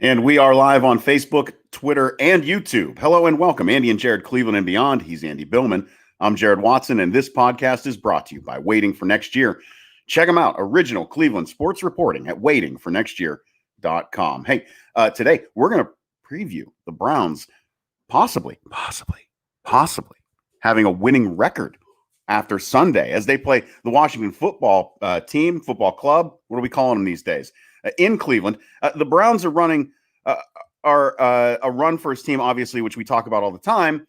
And we are live on Facebook, Twitter, and YouTube. Hello and welcome, Andy and Jared, Cleveland and beyond. He's Andy Billman. I'm Jared Watson, and this podcast is brought to you by Waiting for Next Year. Check them out, original Cleveland sports reporting at waitingfornextyear.com. Hey, today we're going to preview the Browns possibly having a winning record after Sunday as they play the Washington football club. What are we calling them these days? In Cleveland. The Browns are running a run-first team, obviously, which we talk about all the time,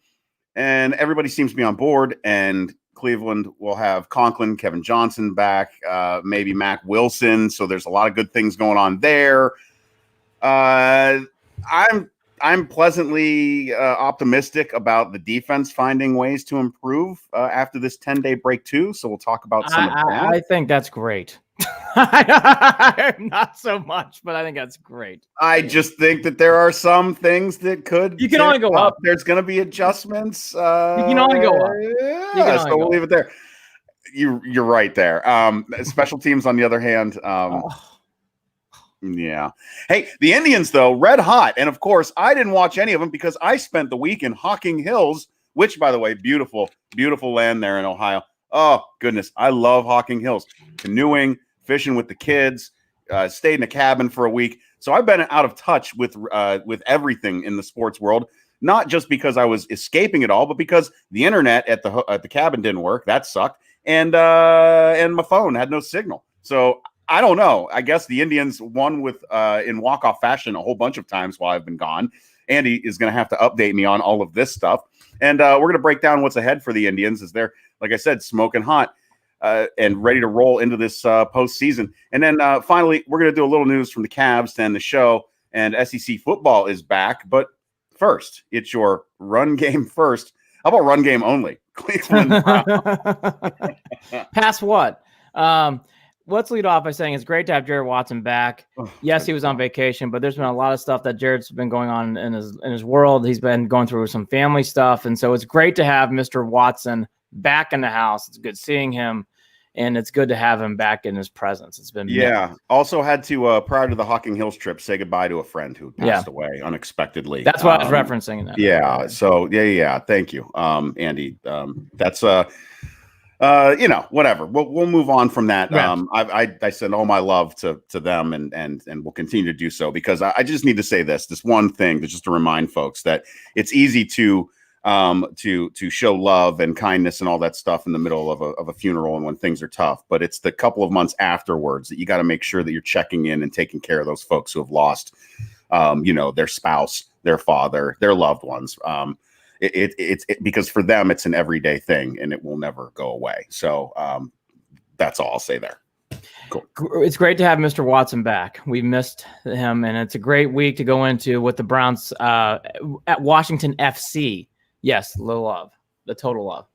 and everybody seems to be on board, and Cleveland will have Conklin, Kevin Johnson back, maybe Mac Wilson, so there's a lot of good things going on there. I'm pleasantly optimistic about the defense finding ways to improve after this 10-day break too, so we'll talk about some of that. I think that's great. Not so much, but I think that's great. I just think that there are some things that could. You can only go up. There's going to be adjustments. You can only go up. Yeah, so we'll leave it there. You're right there. Special teams, on the other hand. Yeah. Hey, the Indians, though, red hot. And, of course, I didn't watch any of them because I spent the week in Hocking Hills, which, by the way, beautiful, beautiful land there in Ohio. Oh, goodness. I love Hocking Hills. Canoeing, fishing with the kids, stayed in a cabin for a week. So I've been out of touch with everything in the sports world, not just because I was escaping it all, but because the internet at the cabin didn't work. That sucked. And my phone had no signal. So I don't know. I guess the Indians won with in walk-off fashion a whole bunch of times while I've been gone. Andy is going to have to update me on all of this stuff. And we're going to break down what's ahead for the Indians as they're, like I said, smoking hot and ready to roll into this postseason. And then finally, we're going to do a little news from the Cavs to end the show. And SEC football is back. But first, it's your run game first. How about run game only? Cleveland Browns. Pass what? Let's lead off by saying it's great to have Jared Watson back. Yes, he was on vacation, but there's been a lot of stuff that Jared's been going on in his world. He's been going through some family stuff, and so it's great to have Mr. Watson back in the house. It's good seeing him, and it's good to have him back in his presence. It's been Also had to prior to the Hocking Hills trip say goodbye to a friend who passed away unexpectedly. That's what I was referencing in that. Yeah. So yeah. Thank you, Andy. That's whatever. We'll move on from that. Yeah. I send all my love to them and we'll continue to do so because I just need to say this one thing just to remind folks that it's easy to show love and kindness and all that stuff in the middle of a funeral and when things are tough, but it's the couple of months afterwards that you got to make sure that you're checking in and taking care of those folks who have lost, their spouse, their father, their loved ones. It's because for them, it's an everyday thing and it will never go away. So that's all I'll say there. Cool. It's great to have Mr. Watson back. We missed him, and it's a great week to go into with the Browns at Washington FC. Yes, the total love.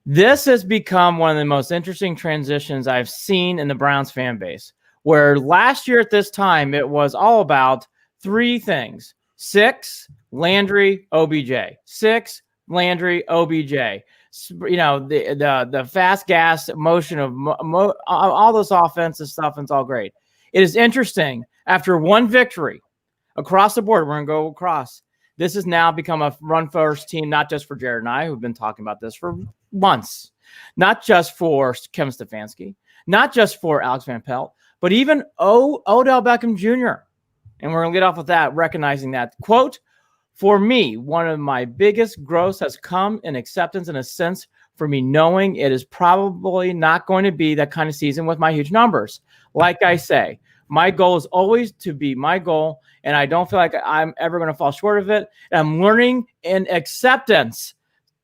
This has become one of the most interesting transitions I've seen in the Browns fan base, where last year at this time, it was all about three things: 6, Landry, OBJ. 6, Landry, OBJ. The fast gas motion of all this offensive stuff, and it's all great. It is interesting. After one victory across the board, we're going to go across. This has now become a run-first team, not just for Jared and I, who've been talking about this for months, not just for Kevin Stefanski, not just for Alex Van Pelt, but even Odell Beckham Jr. And we're going to lead off with that, recognizing that, quote, "For me, one of my biggest growths has come in acceptance in a sense for me knowing it is probably not going to be that kind of season with my huge numbers. Like I say, my goal is always to be my goal, and I don't feel like I'm ever going to fall short of it. And I'm learning in acceptance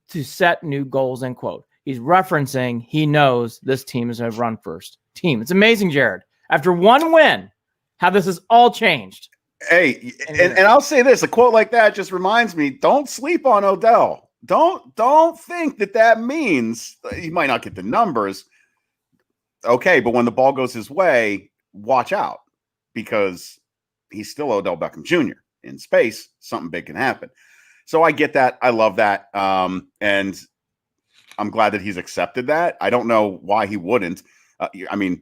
to set new goals," end quote. He's referencing he knows this team is a run-first team. It's amazing, Jared. After one win, how this has all changed. Hey, and I'll say this, a quote like that just reminds me, don't sleep on Odell. Don't think that means he might not get the numbers. Okay, but when the ball goes his way, watch out because he's still Odell Beckham Jr. In space, something big can happen. So I get that. I love that. And I'm glad that he's accepted that. I don't know why he wouldn't.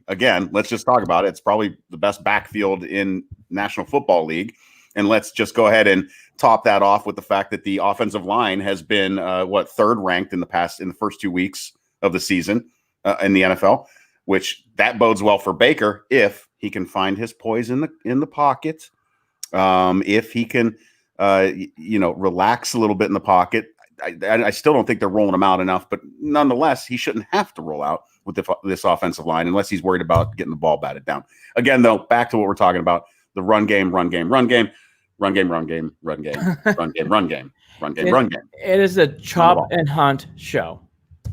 Again, let's just talk about it. It's probably the best backfield in National Football League. And let's just go ahead and top that off with the fact that the offensive line has been third ranked in the first 2 weeks of the season in the NFL, which that bodes well for Baker if he can find his poise in the pocket, if he can relax a little bit in the pocket. I still don't think they're rolling him out enough, but nonetheless, he shouldn't have to roll out with this offensive line unless he's worried about getting the ball batted down. Again, though, back to what we're talking about: the run game. It is the Chubb and Hunt show.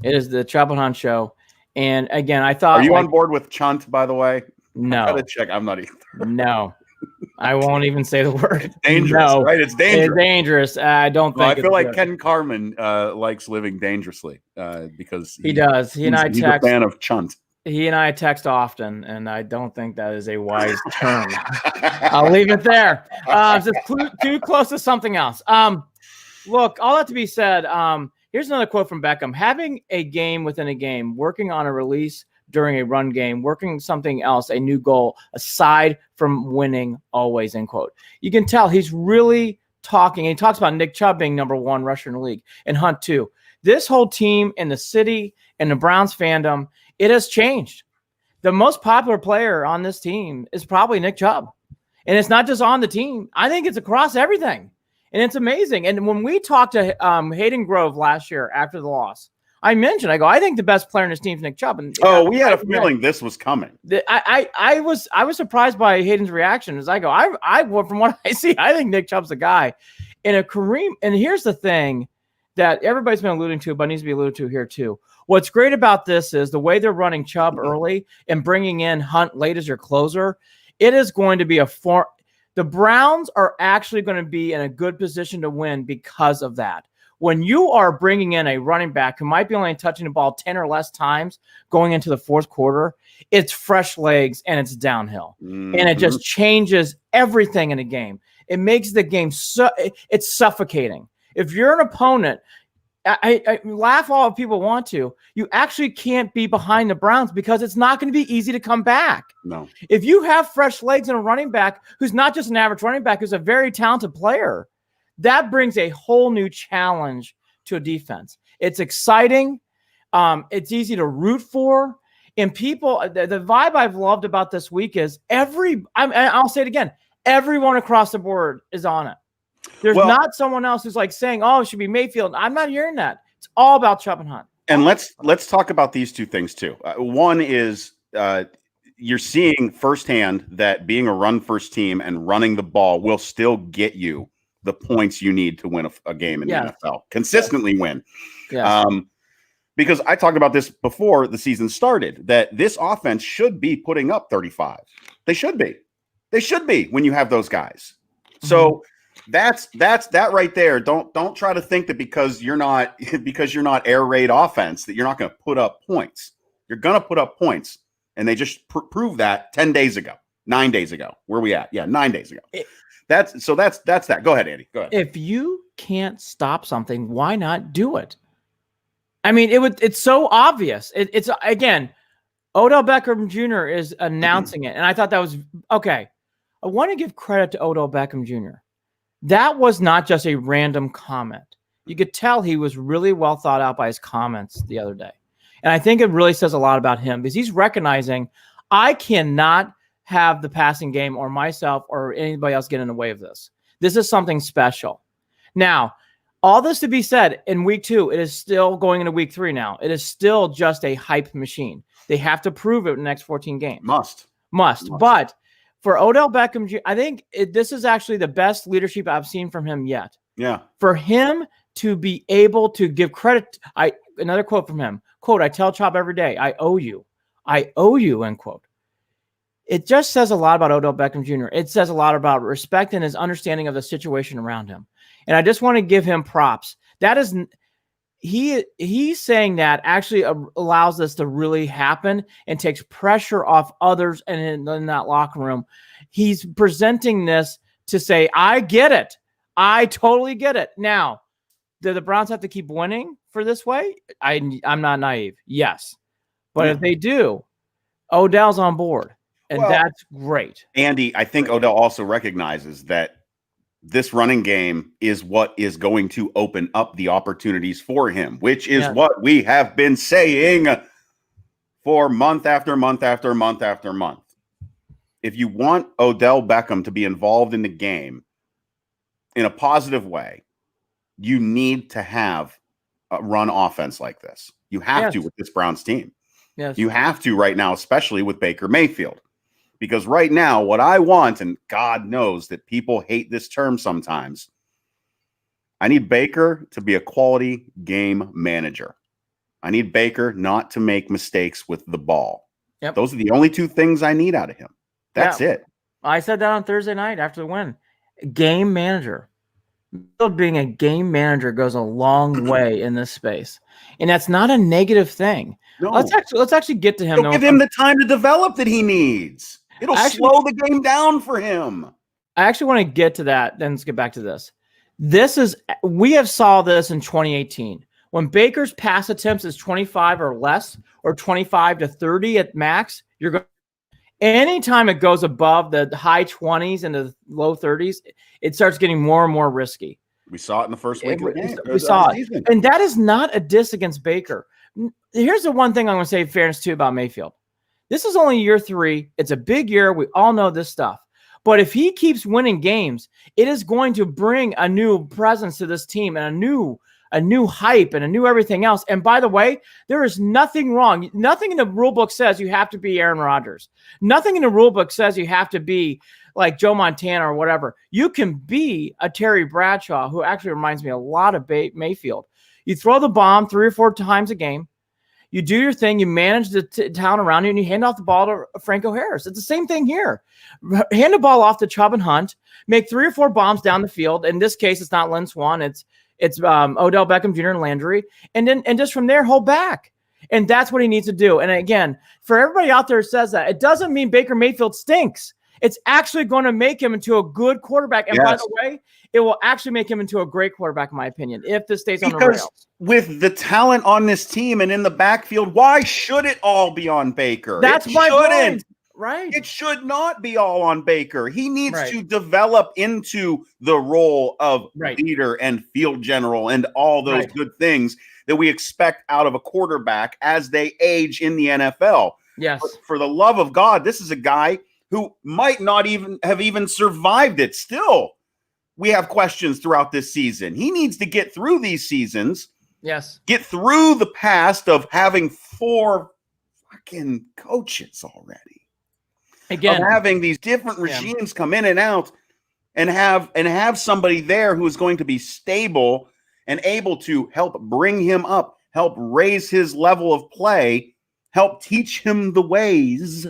It is the Chubb and Hunt show. And again, I thought, are you on board with Chunt, by the way? No. I gotta check. I'm not either. No. I won't even say the word. It's dangerous, right? It's dangerous. It's dangerous. I don't think. Well, I feel like Ken Carman likes living dangersely because he does. He's a fan of Chunt. He and I text often, and I don't think that is a wise term. I'll leave it there. It's too close to something else. Look, all that to be said, here's another quote from Beckham. Having a game within a game, working on a release during a run game, working something else, a new goal, aside from winning always, end quote. You can tell he's really talking. And he talks about Nick Chubb being number one rusher in the league and Hunt too. This whole team and the city and the Browns fandom, it has changed. The most popular player on this team is probably Nick Chubb. And it's not just on the team. I think it's across everything. And it's amazing. And when we talked to Hayden Grove last year after the loss, I mentioned, I think the best player in this team is Nick Chubb. And we had a feeling this was coming. I was surprised by Hayden's reaction as I go, from what I see, I think Nick Chubb's the guy. And here's the thing that everybody's been alluding to, but needs to be alluded to here too. What's great about this is the way they're running Chubb early and bringing in Hunt late as your closer. It is going to be the Browns are actually going to be in a good position to win because of that. When you are bringing in a running back who might be only touching the ball 10 or less times going into the fourth quarter, it's fresh legs and it's downhill. Mm-hmm. And it just changes everything in a game. It makes the game it's suffocating. If you're an opponent, I laugh all people want to, you actually can't be behind the Browns because it's not going to be easy to come back. No. If you have fresh legs and a running back who's not just an average running back, who's a very talented player, that brings a whole new challenge to a defense. It's exciting. It's easy to root for. And people, the vibe I've loved about this week is I'll say it again, everyone across the board is on it. There's not someone else who's like saying, oh, it should be Mayfield. I'm not hearing that. It's all about Chubb and Hunt. And let's talk about these two things too. One is you're seeing firsthand that being a run-first team and running the ball will still get you the points you need to win a game in the NFL. Consistently win. Yes. Because I talked about this before the season started, that this offense should be putting up 35. They should be. They should be when you have those guys. Mm-hmm. So that's that right there. Don't try to think that because you're not air raid offense that you're not going to put up points. You're going to put up points. And they just proved that 9 days ago. Where are we at? Yeah, 9 days ago. That's that. Go ahead, Andy. Go ahead. If you can't stop something, why not do it? I mean, it's so obvious. It's again, Odell Beckham Jr. is announcing it, and I thought that was okay. I want to give credit to Odell Beckham Jr. That was not just a random comment. You could tell he was really well thought out by his comments the other day, and I think it really says a lot about him because he's recognizing I cannot have the passing game or myself or anybody else get in the way of this. This is something special. Now, all this to be said, in week 2, it is still going into week 3 now. It is still just a hype machine. They have to prove it in the next 14 games. Must. But for Odell Beckham Jr., I think this is actually the best leadership I've seen from him yet. Yeah. For him to be able to give credit. Another quote from him. Quote, I tell Chubb every day, I owe you, end quote. It just says a lot about Odell Beckham Jr. It says a lot about respect and his understanding of the situation around him. And I just want to give him props. That is, he's saying that actually allows this to really happen and takes pressure off others and in that locker room. He's presenting this to say, I get it. I totally get it. Now, do the Browns have to keep winning for this way? I'm not naive. Yes. But if they do, Odell's on board. And that's great. Andy, I think Odell also recognizes that this running game is what is going to open up the opportunities for him, which is what we have been saying for month after month after month after month. If you want Odell Beckham to be involved in the game in a positive way, you need to have a run offense like this. You have to with this Browns team. Yes. You have to right now, especially with Baker Mayfield. Because right now, what I want, and God knows that people hate this term sometimes, I need Baker to be a quality game manager. I need Baker not to make mistakes with the ball. Yep. Those are the only two things I need out of him. That's it. I said that on Thursday night after the win. Game manager. Being a game manager goes a long way in this space. And that's not a negative thing. No. Let's actually get to him. Give him the time to develop that he needs. It'll slow the game down for him. I actually want to get to that. Then let's get back to this. We have saw this in 2018 when Baker's pass attempts is 25 or less, or 25 to 30 at max. You're going. Anytime it goes above the high 20s and the low 30s, it starts getting more and more risky. We saw it in the first week of the game. We saw it, and that is not a diss against Baker. Here's the one thing I'm going to say in fairness too about Mayfield. This is only year 3. It's a big year. We all know this stuff. But if he keeps winning games, it is going to bring a new presence to this team and a new hype and a new everything else. And by the way, there is nothing wrong. Nothing in the rule book says you have to be Aaron Rodgers. Nothing in the rule book says you have to be like Joe Montana or whatever. You can be a Terry Bradshaw, who actually reminds me a lot of Mayfield. You throw the bomb 3 or 4 times a game. You do your thing. You manage the town around you, and you hand off the ball to Franco Harris. It's the same thing here. Hand the ball off to Chubb and Hunt. Make 3 or 4 bombs down the field. In this case, it's not Lynn Swan. It's Odell Beckham Jr. and Landry. And just from there, hold back. And that's what he needs to do. And again, for everybody out there who says that, it doesn't mean Baker Mayfield stinks. It's actually going to make him into a good quarterback. And by the way, it will actually make him into a great quarterback, in my opinion, if this stays on the rails. With the talent on this team and in the backfield, why should it all be on Baker? That's my point. Right. It should not be all on Baker. He needs to develop into the role of leader and field general and all those good things that we expect out of a quarterback as they age in the NFL. Yes. But for the love of God, this is a guy who might not even have survived it. Still, we have questions throughout this season. He needs to get through these seasons. Yes. Get through the past of having 4 fucking coaches already. Again, of having these different regimes come in and out and have somebody there who is going to be stable and able to help bring him up, help raise his level of play, help teach him the ways,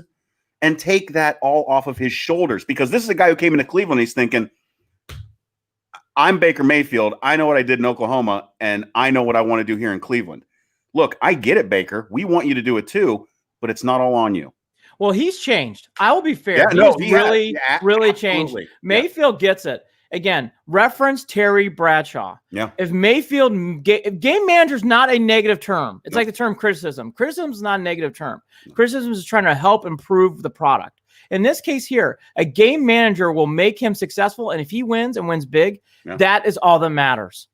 and take that all off of his shoulders. Because this is a guy who came into Cleveland, he's thinking, I'm Baker Mayfield. I know what I did in Oklahoma, and I know what I want to do here in Cleveland. Look, I get it, Baker. We want you to do it too, but it's not all on you. Well, he's changed. I will be fair. He's really changed. Mayfield gets it. Again, reference Terry Bradshaw. Yeah. If Mayfield, game manager is not a negative term. It's like the term criticism. Criticism is not a negative term. Criticism is trying to help improve the product. In this case here, a game manager will make him successful. And if he wins and wins big, that is all that matters.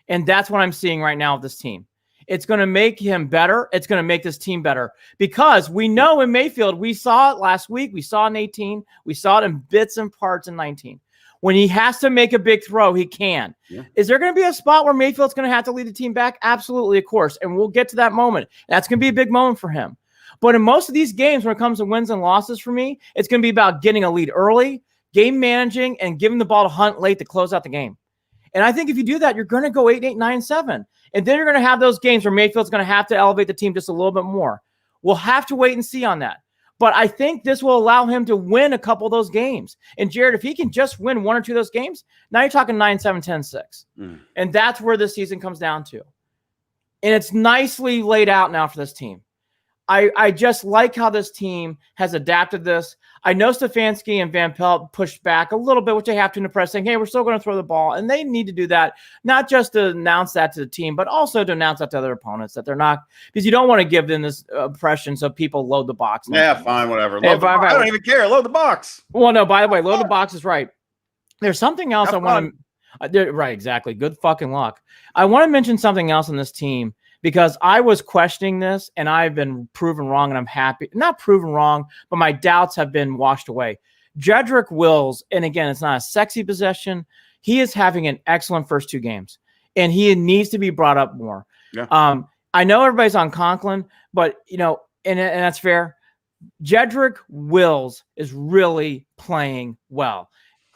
And that's what I'm seeing right now with this team. It's going to make him better. It's going to make this team better because we know in Mayfield, we saw it last week. We saw it in 18. We saw it in bits and parts in 19. When he has to make a big throw, he can. Yeah. Is there going to be a spot where Mayfield's going to have to lead the team back? Absolutely, of course. And we'll get to that moment. That's going to be a big moment for him. But in most of these games, when it comes to wins and losses for me, it's going to be about getting a lead early, game managing, and giving the ball to Hunt late to close out the game. And I think if you do that, you're going to go 8-8, 9-7. And then you're going to have those games where Mayfield's going to have to elevate the team just a little bit more. We'll have to wait and see on that. But I think this will allow him to win a couple of those games. And Jared, if he can just win 1 or 2 of those games, now you're talking 9-7, 10-6. And that's where this season comes down to. And it's nicely laid out now for this team. I just like how this team has adapted this. I know Stefanski and Van Pelt pushed back a little bit, which they have to in the press, saying, hey, we're still going to throw the ball. And they need to do that, not just to announce that to the team, but also to announce that to other opponents that they're not, because you don't want to give them this impression so people load the box. Yeah, fine, whatever. I don't even care. Load the box. Well, no, by the way, load the box is right. There's something else I want to, right, exactly. Good fucking luck. I want to mention something else on this team, because I was questioning this and I've been proven wrong, and I'm happy. Not proven wrong, but my doubts have been washed away. Jedrick Wills, and again, it's not a sexy possession. He is having an excellent first 2 games, and he needs to be brought up more. Yeah. I know everybody's on Conklin, but, and that's fair. Jedrick Wills is really playing well.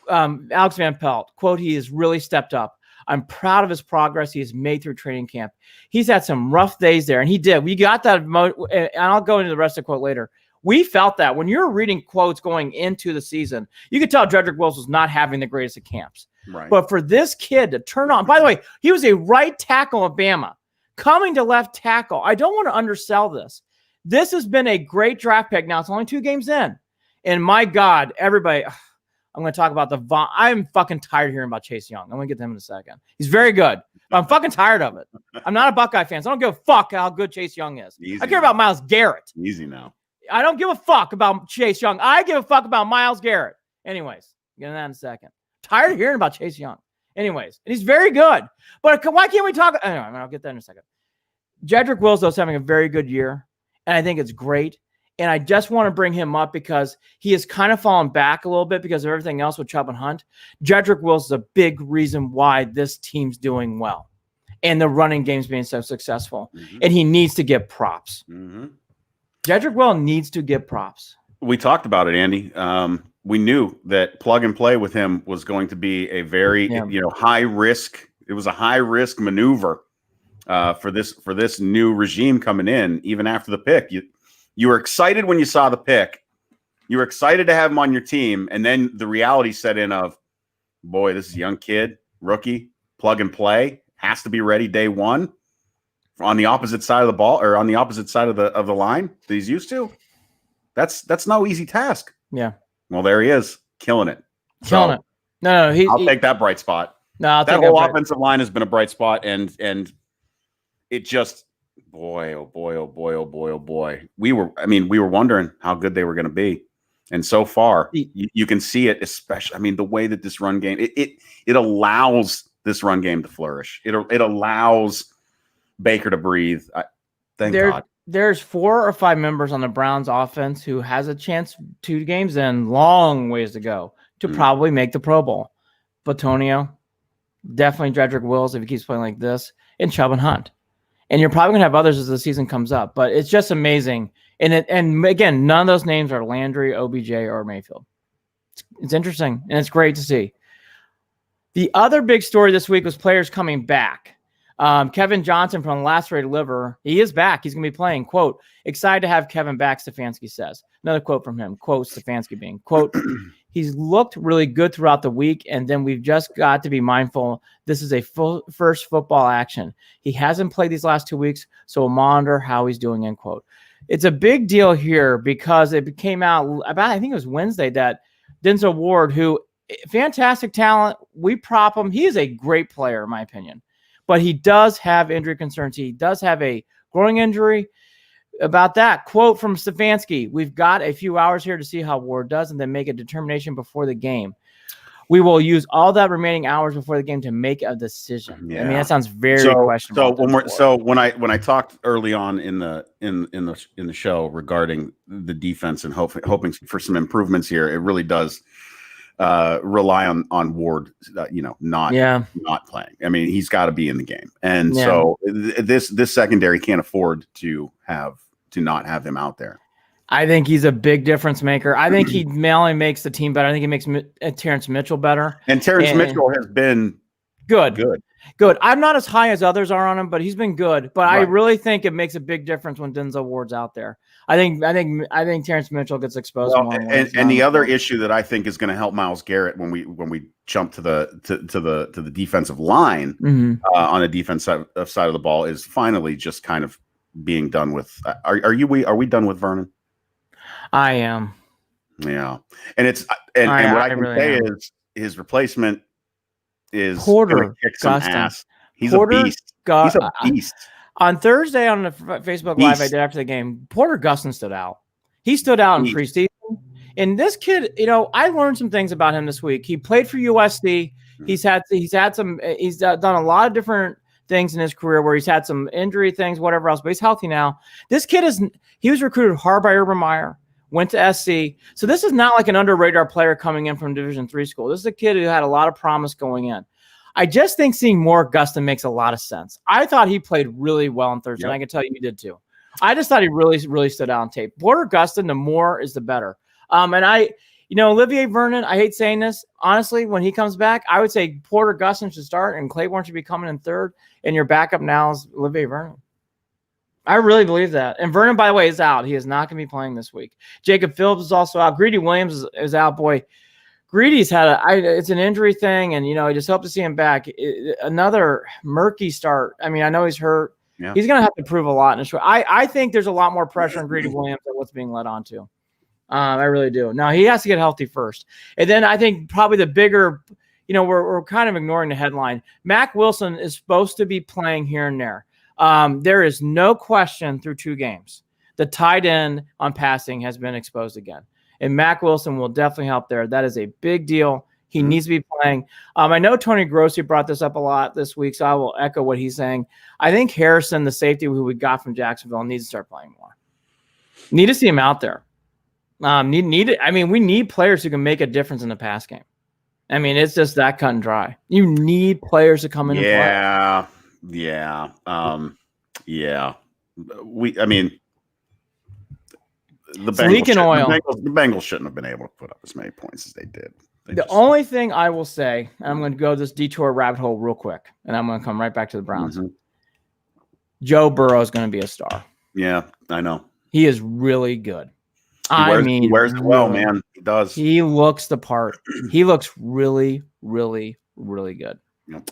Alex Van Pelt, quote, he has really stepped up. I'm proud of his progress he has made through training camp. He's had some rough days there, and he did. We got that, and I'll go into the rest of the quote later. We felt that when you're reading quotes going into the season, you could tell Jedrick Wills was not having the greatest of camps. Right. But for this kid to turn on, by the way, he was a right tackle of Bama, coming to left tackle. I don't want to undersell this. This has been a great draft pick. Now, it's only 2 games in. And my God, everybody, I'm going to talk about I'm fucking tired of hearing about Chase Young. I'm going to get to him in a second. He's very good, but I'm fucking tired of it. I'm not a Buckeye fan, so I don't give a fuck how good Chase Young is. Easy I care about Myles Garrett. Easy now. I don't give a fuck about Chase Young. I give a fuck about Myles Garrett. Anyways, get into that in a second. Tired of hearing about Chase Young. Anyways, and he's very good. But why can't we talk? Anyway, I'll get that in a second. Jedrick Wills, though, is having a very good year, and I think it's great. And I just want to bring him up because he has kind of fallen back a little bit because of everything else with Chubb and Hunt. Jedrick Wills is a big reason why this team's doing well and the running game's being so successful. Mm-hmm. And he needs to get props. Mm-hmm. Jedrick Wills needs to get props. We talked about it, Andy. We knew that plug and play with him was going to be a very high risk. It was a high risk maneuver for this new regime coming in. Even after the pick, you were excited when you saw the pick. You were excited to have him on your team. And then the reality set in of, boy, this is a young kid, rookie, plug and play, has to be ready day one on the opposite side of the ball or on the opposite side of the line that he's used to. That's no easy task. Yeah. Well, there he is, killing it. Killing it. No, I'll take that bright spot. No, that whole offensive line has been a bright spot, and it just, boy, oh boy, oh boy, oh boy, oh boy. We were wondering how good they were going to be, and so far, you can see it. Especially, the way that this run game it allows this run game to flourish. It allows Baker to breathe. Thank God. There's 4 or 5 members on the Browns offense who has a chance 2 games in, long ways to go, to probably make the Pro Bowl. Batonio, definitely Jedrick Wills if he keeps playing like this, and Chubb and Hunt. And you're probably going to have others as the season comes up. But it's just amazing. And again, none of those names are Landry, OBJ, or Mayfield. It's interesting, and it's great to see. The other big story this week was players coming back. Kevin Johnson from Lacerated Liver, he is back. He's going to be playing, quote, excited to have Kevin back, Stefanski says. Another quote from him, quote, Stefanski being, quote, he's looked really good throughout the week, and then we've just got to be mindful this is a first football action. He hasn't played these last 2 weeks, so we'll monitor how he's doing, end quote. It's a big deal here because it came out about, I think it was Wednesday, that Denzel Ward, who, fantastic talent, we prop him. He is a great player, in my opinion. But he does have injury concerns. He does have a groin injury. About that, quote from Stefanski, we've got a few hours here to see how Ward does and then make a determination before the game. We will use all that remaining hours before the game to make a decision. Yeah. that sounds very questionable. So when I talked early on in the show regarding the defense and hoping for some improvements here, it really does rely on Ward, not playing. He's got to be in the game, and so this secondary can't afford to not have him out there. I think he's a big difference maker. I think he not only makes the team better, I think he makes Terrence Mitchell better. And Terrence Mitchell has been good. I'm not as high as others are on him, but he's been good. But right. I really think it makes a big difference when Denzel Ward's out there. I think Terrence Mitchell gets exposed. And the other issue that I think is going to help Myles Garrett when we jump to the defensive line on the defensive side of the ball is finally just kind of being done with. Are we done with Vernon? I am. Yeah, and it's and what I can really say am. is his replacement is Porter gonna kick some Gustin. ass. He's Porter a beast. He's a beast. On Thursday on the Facebook Live I did after the game, Porter Gustin stood out. He stood out in preseason. And this kid, you know, I learned some things about him this week. He played for USC. He's done a lot of different things in his career where he's had some injury things, whatever else, but he's healthy now. This kid he was recruited hard by Urban Meyer, went to SC. So this is not like an under radar player coming in from Division III school. This is a kid who had a lot of promise going in. I just think seeing more Gustin makes a lot of sense. I thought he played really well on Thursday. Yep. And I can tell you did too. I just thought he really, really stood out on tape. Porter Gustin, the more is the better. Olivier Vernon, I hate saying this. Honestly, when he comes back, I would say Porter Gustin should start and Claiborne should be coming in third. And your backup now is Olivier Vernon. I really believe that. And Vernon, by the way, is out. He is not going to be playing this week. Jacob Phillips is also out. Greedy Williams is out. Boy, Greedy's had it's an injury thing, and I just hope to see him back. Another murky start. I mean, I know he's hurt. Yeah. He's going to have to prove a lot in a short. I think there's a lot more pressure on Greedy Williams than what's being led on to. I really do. Now he has to get healthy first, and then I think probably the bigger. We're kind of ignoring the headline. Mac Wilson is supposed to be playing here and there. There is no question through 2 games. The tight end on passing has been exposed again. And Mac Wilson will definitely help there. That is a big deal. He needs to be playing. I know Tony Grossi brought this up a lot this week, so I will echo what he's saying. I think Harrison, the safety who we got from Jacksonville, needs to start playing more. Need to see him out there. We need players who can make a difference in the pass game. I mean, it's just that cut and dry. You need players to come in and play. Yeah. The Bengals shouldn't have been able to put up as many points as they did. The only thing I will say, and I'm going to go this detour rabbit hole real quick, and I'm going to come right back to the Browns. Mm-hmm. Joe Burrow is going to be a star. Yeah, I know. He is really good. He wears it well, man. He does. He looks the part. He looks really, really, really good. Yep.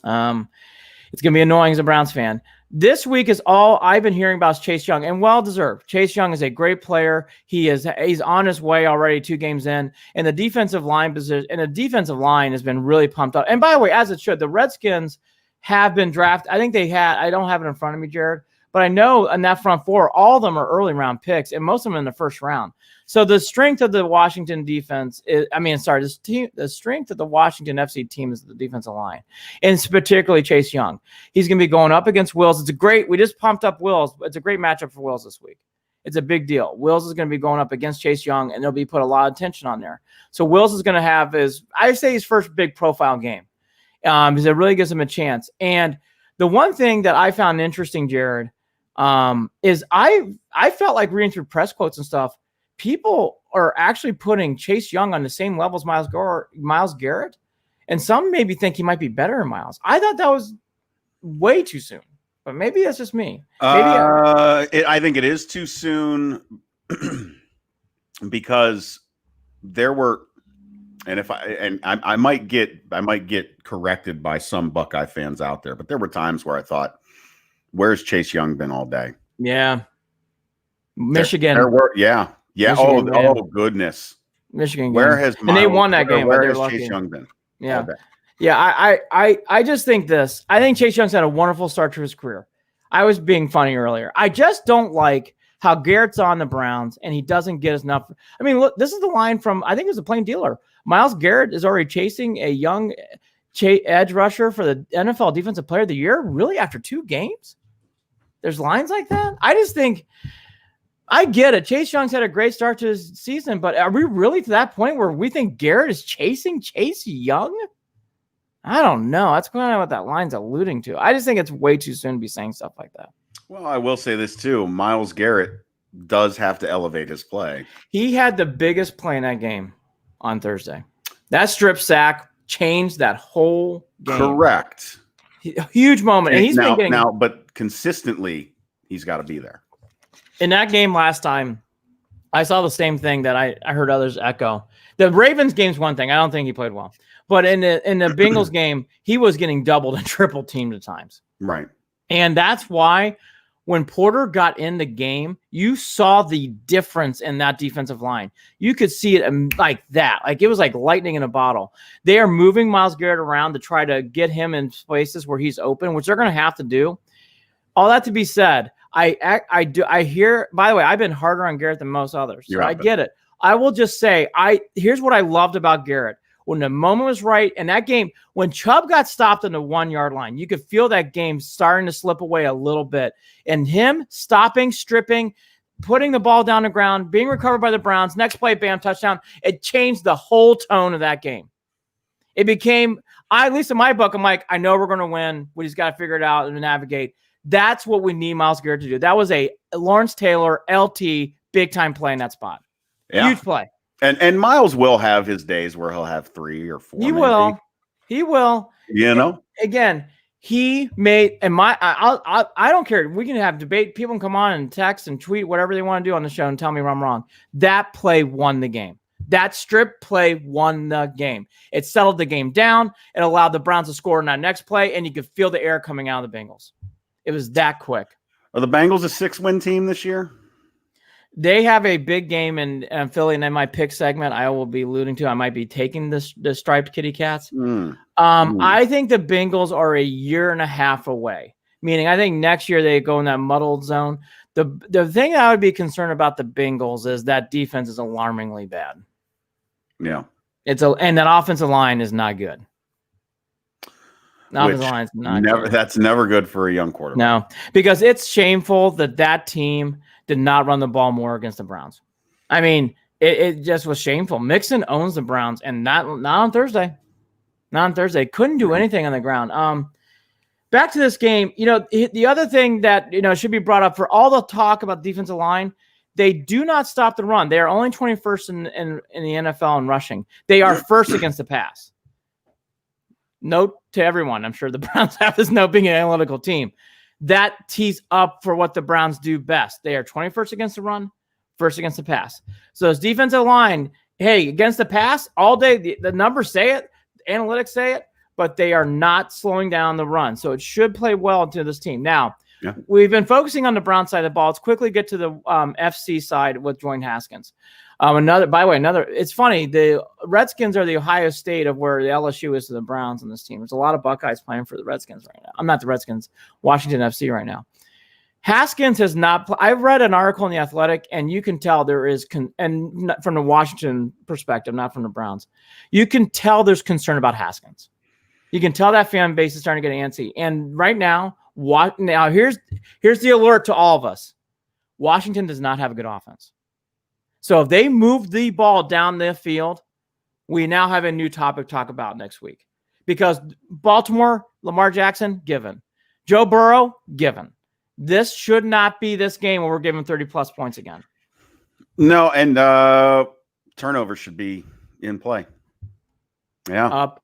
It's going to be annoying as a Browns fan. This week is all I've been hearing about is Chase Young, and well-deserved. Chase Young is a great player. He's on his way already 2 games in, and the defensive line has been really pumped up. And by the way, as it should, the Redskins have been drafted. I think I don't have it in front of me, Jared, but I know in that front 4, all of them are early round picks, and most of them in the first round. So the strength of the Washington defense the strength of the Washington FC team is the defensive line, and it's particularly Chase Young. He's going to be going up against Wills. We just pumped up Wills. It's a great matchup for Wills this week. It's a big deal. Wills is going to be going up against Chase Young, and there'll be put a lot of tension on there. So Wills is going to have his first big profile game. Because it really gives him a chance. And the one thing that I found interesting, Jared, is I felt like reading through press quotes and stuff, people are actually putting Chase Young on the same level as Myles Garrett, and some maybe think he might be better than Myles. I thought that was way too soon, but maybe that's just me. I think it is too soon because there were, and I might get corrected by some Buckeye fans out there, but there were times where I thought, "Where's Chase Young been all day?" Yeah, Michigan. Yeah. Oh goodness. Michigan. Where has and they won that game? Where has Chase Young been? Yeah. Yeah. I just think this. I think Chase Young's had a wonderful start to his career. I was being funny earlier. I just don't like how Garrett's on the Browns and he doesn't get enough. I mean, look, this is the line from, I think it was a plain dealer. Myles Garrett is already chasing a young edge rusher for the NFL Defensive Player of the Year. Really, after 2 games? There's lines like that. I just think. I get it. Chase Young's had a great start to his season, but are we really to that point where we think Garrett is chasing Chase Young? I don't know. That's kind of what that line's alluding to. I just think it's way too soon to be saying stuff like that. Well, I will say this too. Myles Garrett does have to elevate his play. He had the biggest play in that game on Thursday. That strip sack changed that whole game. Correct. Huge moment. And he's been getting but consistently, he's got to be there. In that game last time, I saw the same thing that I heard others echo. The Ravens game's one thing. I don't think he played well. But in the Bengals game, he was getting doubled and triple teamed at times. Right. And that's why when Porter got in the game, you saw the difference in that defensive line. You could see it like that. Like it was like lightning in a bottle. They are moving Myles Garrett around to try to get him in places where he's open, which they're going to have to do. All that to be said, I hear, by the way, I've been harder on Garrett than most others. So I get it. I will just say, here's what I loved about Garrett. When the moment was right, and that game, when Chubb got stopped on the 1 yard line, you could feel that game starting to slip away a little bit. And him stopping, stripping, putting the ball down the ground, being recovered by the Browns, next play, bam, touchdown. It changed the whole tone of that game. It became, at least in my book, I'm like, I know we're going to win. We just got to figure it out and navigate. That's what we need Myles Garrett to do. That was a Lawrence Taylor LT big time play in that spot. Yeah. Huge play. And Myles will have his days where he'll have 3 or 4. He will. He will. You know. Again, he made, and I don't care. We can have debate. People can come on and text and tweet whatever they want to do on the show and tell me I'm wrong. That play won the game. That strip play won the game. It settled the game down. It allowed the Browns to score in that next play, and you could feel the air coming out of the Bengals. It was that quick. Are the Bengals a 6-win team this year? They have a big game in Philly, and in my pick segment, I will be alluding to. I might be taking the striped kitty cats. I think the Bengals are a year and a half away. Meaning, I think next year they go in that muddled zone. The thing I would be concerned about the Bengals is that defense is alarmingly bad. Yeah, and that offensive line is not good. Offensive line is not good. That's never good for a young quarterback. No, because it's shameful that team did not run the ball more against the Browns. I mean, it just was shameful. Mixon owns the Browns, and not on Thursday. Not on Thursday. Couldn't do anything on the ground. Back to this game, the other thing that should be brought up for all the talk about defensive line, they do not stop the run. They are only 21st in the NFL in rushing. They are first against the pass. Note to everyone, I'm sure the Browns have this note being an analytical team. That tees up for what the Browns do best. They are 21st against the run, first against the pass. So this defensive line, hey, against the pass, all day, the numbers say it, analytics say it, but they are not slowing down the run. So it should play well to this team. Now, we've been focusing on the Brown side of the ball. Let's quickly get to the FC side with Dwayne Haskins. It's funny. The Redskins are the Ohio State of where the LSU is to the Browns in this team. There's a lot of Buckeyes playing for the Redskins right now. I'm not the Redskins, Washington FC right now. Haskins has not. I've read an article in The Athletic, and you can tell there is, and from the Washington perspective, not from the Browns, you can tell there's concern about Haskins. You can tell that fan base is starting to get antsy. And right now, here's the alert to all of us. Washington does not have a good offense. So if they move the ball down the field, we now have a new topic to talk about next week. Because Baltimore, Lamar Jackson, given. Joe Burrow, given. This should not be this game where we're giving 30-plus points again. No, and turnover should be in play. Yeah. Up,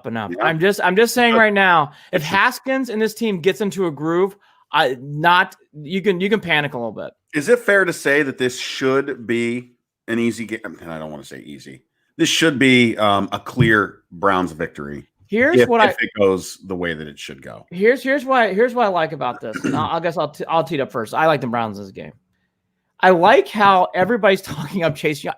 and up. Yeah. I'm just saying right now, if Haskins and this team gets into a groove, you can panic a little bit. Is it fair to say that this should be an easy game? And I don't want to say easy. This should be a clear Browns victory. If it goes the way that it should go. Here's what I like about this. And I guess I'll tee it up first. I like the Browns in this game. I like how everybody's talking up Chase Young.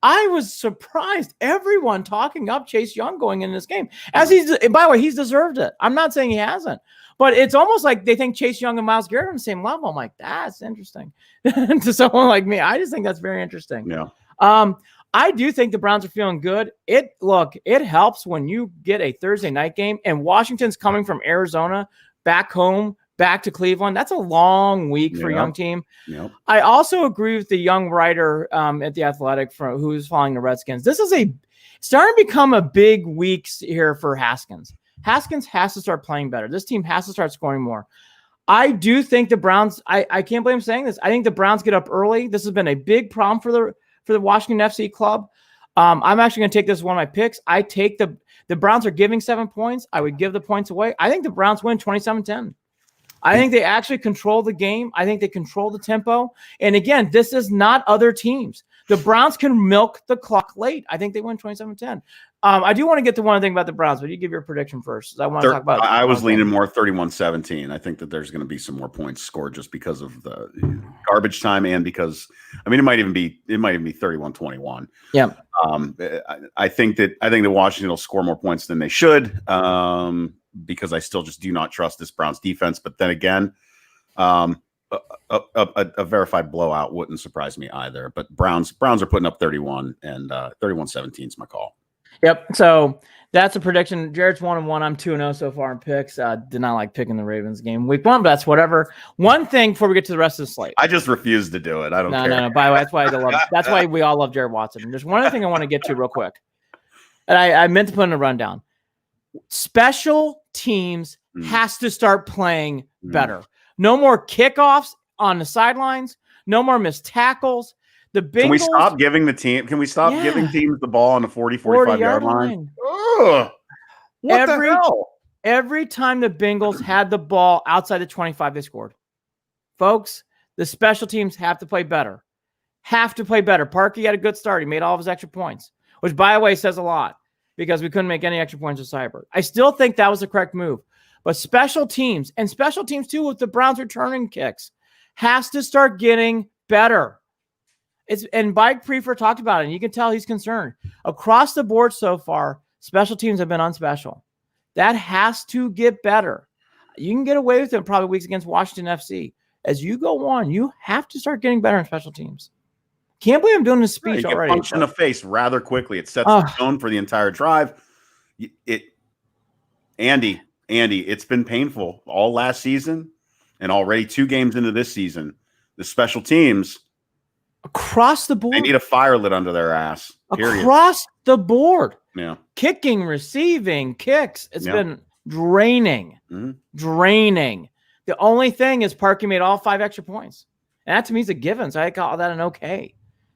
I was surprised. Everyone talking up Chase Young going in this game. By the way, he's deserved it. I'm not saying he hasn't. But it's almost like they think Chase Young and Myles Garrett are on the same level. I'm like, that's interesting. To someone like me, I just think that's very interesting. Yeah. I do think the Browns are feeling good. It helps when you get a Thursday night game and Washington's coming from Arizona back home, back to Cleveland. That's a long week for a young team. Yep. I also agree with the young writer at The Athletic who's following the Redskins. This is starting to become a big week here for Haskins. Haskins has to start playing better. This team has to start scoring more. I do think the Browns, I can't believe I'm saying this. I think the Browns get up early. This has been a big problem for the Washington FC club. I'm actually going to take this as one of my picks. I take the Browns are giving 7 points. I would give the points away. I think the Browns win 27-10. I think they actually control the game. I think they control the tempo. And again, this is not other teams. The Browns can milk the clock late. I think they win 27-10. I do want to get to one thing about the Browns, but you give your prediction first. I want to talk about. I was leaning more 31-17. I think that there's going to be some more points scored just because of the garbage time and because it might even be 31-21. Yeah. I think that Washington will score more points than they should because I still just do not trust this Browns defense. But then again, a verified blowout wouldn't surprise me either. But Browns are putting up 31 and 31-17 is my call. Yep. So that's a prediction. Jared's 1-1. I'm 2-0 so far in picks. Did not like picking the Ravens game week 1, but that's whatever. One thing before we get to the rest of the slate. I just refuse to do it. I don't care. No. By the way, that's why we all love Jared Watson. There's one other thing I want to get to real quick. And I meant to put in a rundown. Special teams has to start playing better. No more kickoffs on the sidelines. No more missed tackles. The Bengals, Can we stop giving teams the ball on the 40-45-yard line? Ugh. What the hell? Every time the Bengals had the ball outside the 25, they scored. Folks, the special teams have to play better. Parkey had a good start. He made all of his extra points, which, by the way, says a lot because we couldn't make any extra points with Cyber. I still think that was the correct move. But special teams, too, with the Browns returning kicks, has to start getting better. And Mike Prefer talked about it, and you can tell he's concerned. Across the board so far, special teams have been unspecial. That has to get better. You can get away with it probably weeks against Washington FC. As you go on, you have to start getting better in special teams. Can't believe I'm doing this speech already. Punch in the face rather quickly. It sets the tone for the entire drive. Andy, it's been painful all last season and already 2 games into this season. The special teams across the board, they need a fire lit under their ass. Period. Across the board. Yeah. Kicking, receiving, kicks. It's been draining. Draining. The only thing is Parkey made all 5 extra points. And that to me is a given. So I call that an okay.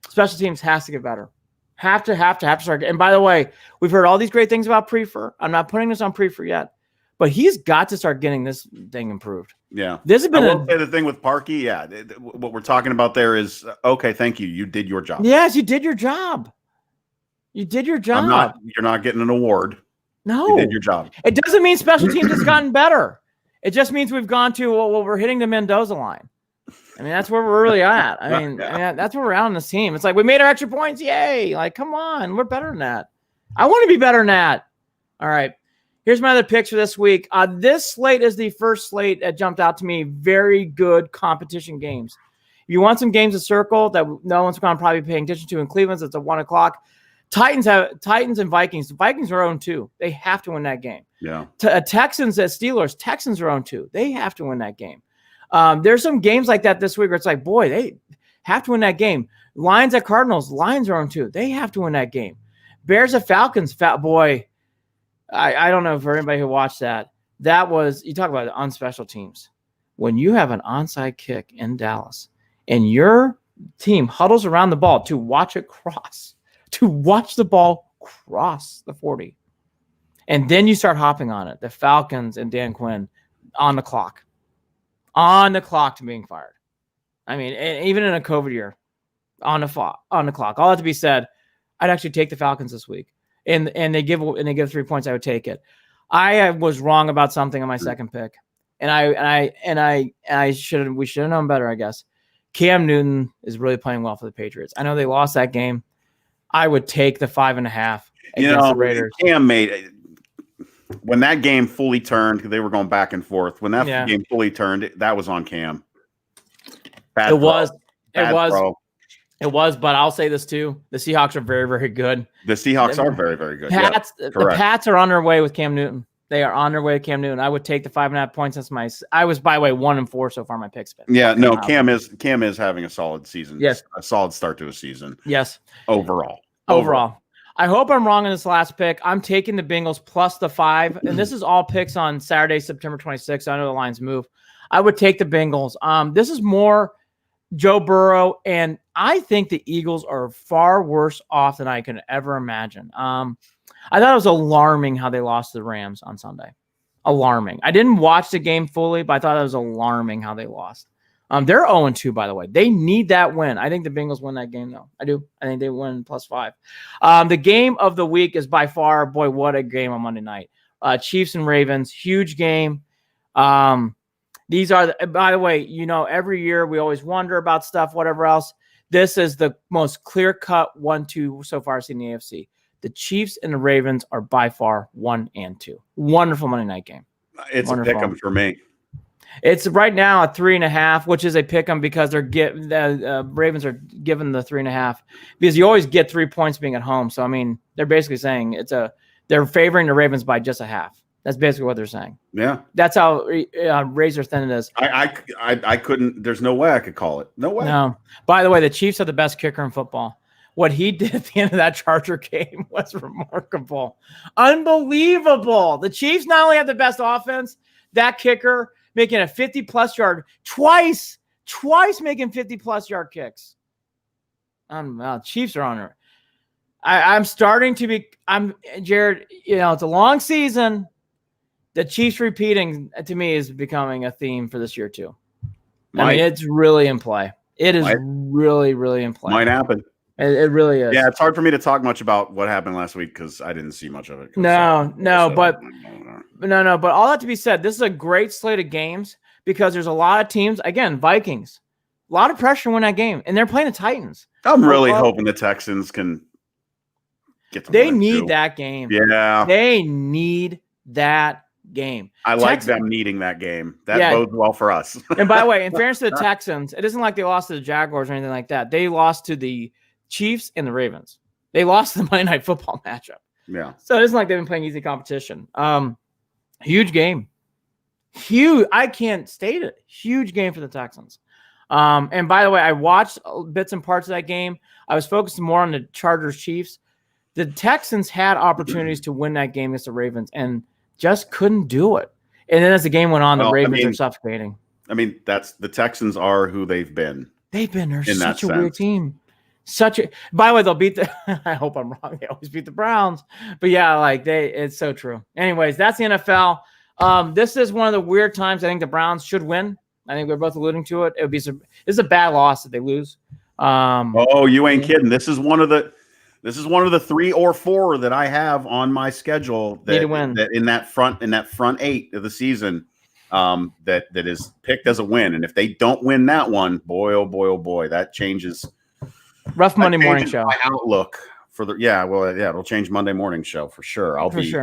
Special teams has to get better. Have to start. And by the way, we've heard all these great things about Prefer. I'm not putting this on Prefer yet. But he's got to start getting this thing improved. Yeah. This has been the thing with Parkey. Yeah. What we're talking about there is, okay, thank you. You did your job. Yes, you did your job. You're not getting an award. No. You did your job. It doesn't mean special teams has gotten better. It just means we've gone to, we're hitting the Mendoza line. I mean, that's where we're really at. I mean, that's where we're at on this team. It's like, we made our extra points. Yay. Like, come on. We're better than that. I want to be better than that. All right. Here's my other picks for this week. This slate is the first slate that jumped out to me. Very good competition games. If you want some games to circle that no one's going to probably be paying attention to in Cleveland, it's at 1:00. Titans and Vikings. The Vikings are 0-2. They have to win that game. Yeah. Texans at Steelers. Texans are 0-2. They have to win that game. There's some games like that this week where it's like, boy, they have to win that game. Lions at Cardinals. Lions are 0-2. They have to win that game. Bears at Falcons. Boy. I don't know for anybody who watched that. That was, you talk about on special teams. When you have an onside kick in Dallas and your team huddles around the ball to watch it cross, to watch the ball cross the 40, and then you start hopping on it, the Falcons and Dan Quinn on the clock to being fired. I mean, even in a COVID year, on the clock. All that to be said, I'd actually take the Falcons this week. And they give 3 points, I would take it. I was wrong about something on my second pick, and we should have known better, I guess. Cam Newton is really playing well for the Patriots. I know they lost that game. I would take the 5.5 against the Raiders. Cam made when that game fully turned because they were going back and forth. When that game fully turned, that was on Cam. It was. It was, but I'll say this too. The Seahawks are very, very good. The Seahawks are very, very good. The Pats are on their way with Cam Newton. They are on their way with Cam Newton. I would take the 5.5 points. I was, by the way, 1-4 so far. My picks. Yeah, no, Cam is having a solid season. Yes. A solid start to a season. Yes. Overall. I hope I'm wrong in this last pick. I'm taking the Bengals plus the 5. And this is all picks on Saturday, September 26th. I know the lines move. I would take the Bengals. This is more Joe Burrow, and I think the Eagles are far worse off than I can ever imagine. I thought it was alarming how they lost to the Rams on Sunday. Alarming. I didn't watch the game fully, but I thought it was alarming how they lost. They're 0-2, by the way. They need that win. I think the Bengals win that game, though. I do. I think they win +5. The game of the week is by far, boy, what a game on Monday night. Chiefs and Ravens, huge game. These are, by the way, every year we always wonder about stuff, whatever else. This is the most clear-cut 1-2 so far seen in the AFC. The Chiefs and the Ravens are by far 1 and 2. Wonderful Monday night game. It's wonderful. A pick 'em for me. It's right now at 3.5, which is a pick 'em because the Ravens are given the 3.5 because you always get 3 points being at home. So I mean, they're basically saying they're favoring the Ravens by just a half. That's basically what they're saying. Yeah, that's how razor thin it is. I couldn't. There's no way I could call it. No way. No. By the way, the Chiefs are the best kicker in football. What he did at the end of that Charger game was remarkable, unbelievable. The Chiefs not only have the best offense, that kicker making a 50+ yard twice making 50+ yard kicks. Chiefs are on her. I'm starting to be. Jared. It's a long season. The Chiefs repeating to me is becoming a theme for this year too. I mean, it's really in play. It is really, really in play. Might happen. It really is. Yeah, it's hard for me to talk much about what happened last week because I didn't see much of it. But all that to be said, this is a great slate of games because there's a lot of teams. Again, Vikings, a lot of pressure to win that game, and they're playing the Titans. I'm really hoping the Texans can get the They need that game. Yeah, they need that game. I like them needing that game. That bodes well for us. And by the way, in fairness to the Texans, it isn't like they lost to the Jaguars or anything like that. They lost to the Chiefs and the Ravens. They lost the Monday Night Football matchup. Yeah. So it isn't like they've been playing easy competition. Huge game. Huge. I can't state it. Huge game for the Texans. And by the way, I watched bits and parts of that game. I was focused more on the Chargers Chiefs. The Texans had opportunities to win that game against the Ravens and just couldn't do it. And then as the game went on, the Ravens are suffocating. I mean, the Texans are who they've been. They're such a weird team. By the way, they'll beat the I hope I'm wrong. They always beat the Browns. But yeah, it's so true. Anyways, that's the NFL. This is one of the weird times I think the Browns should win. I think we're both alluding to it. This is a bad loss if they lose. You ain't kidding. This is one of the 3 or 4 that I have on my schedule that in that front 8 of the season that is picked as a win. And if they don't win that one, boy, oh boy, that changes. Rough Monday morning show. My outlook for it'll change Monday morning show for sure. I'll be,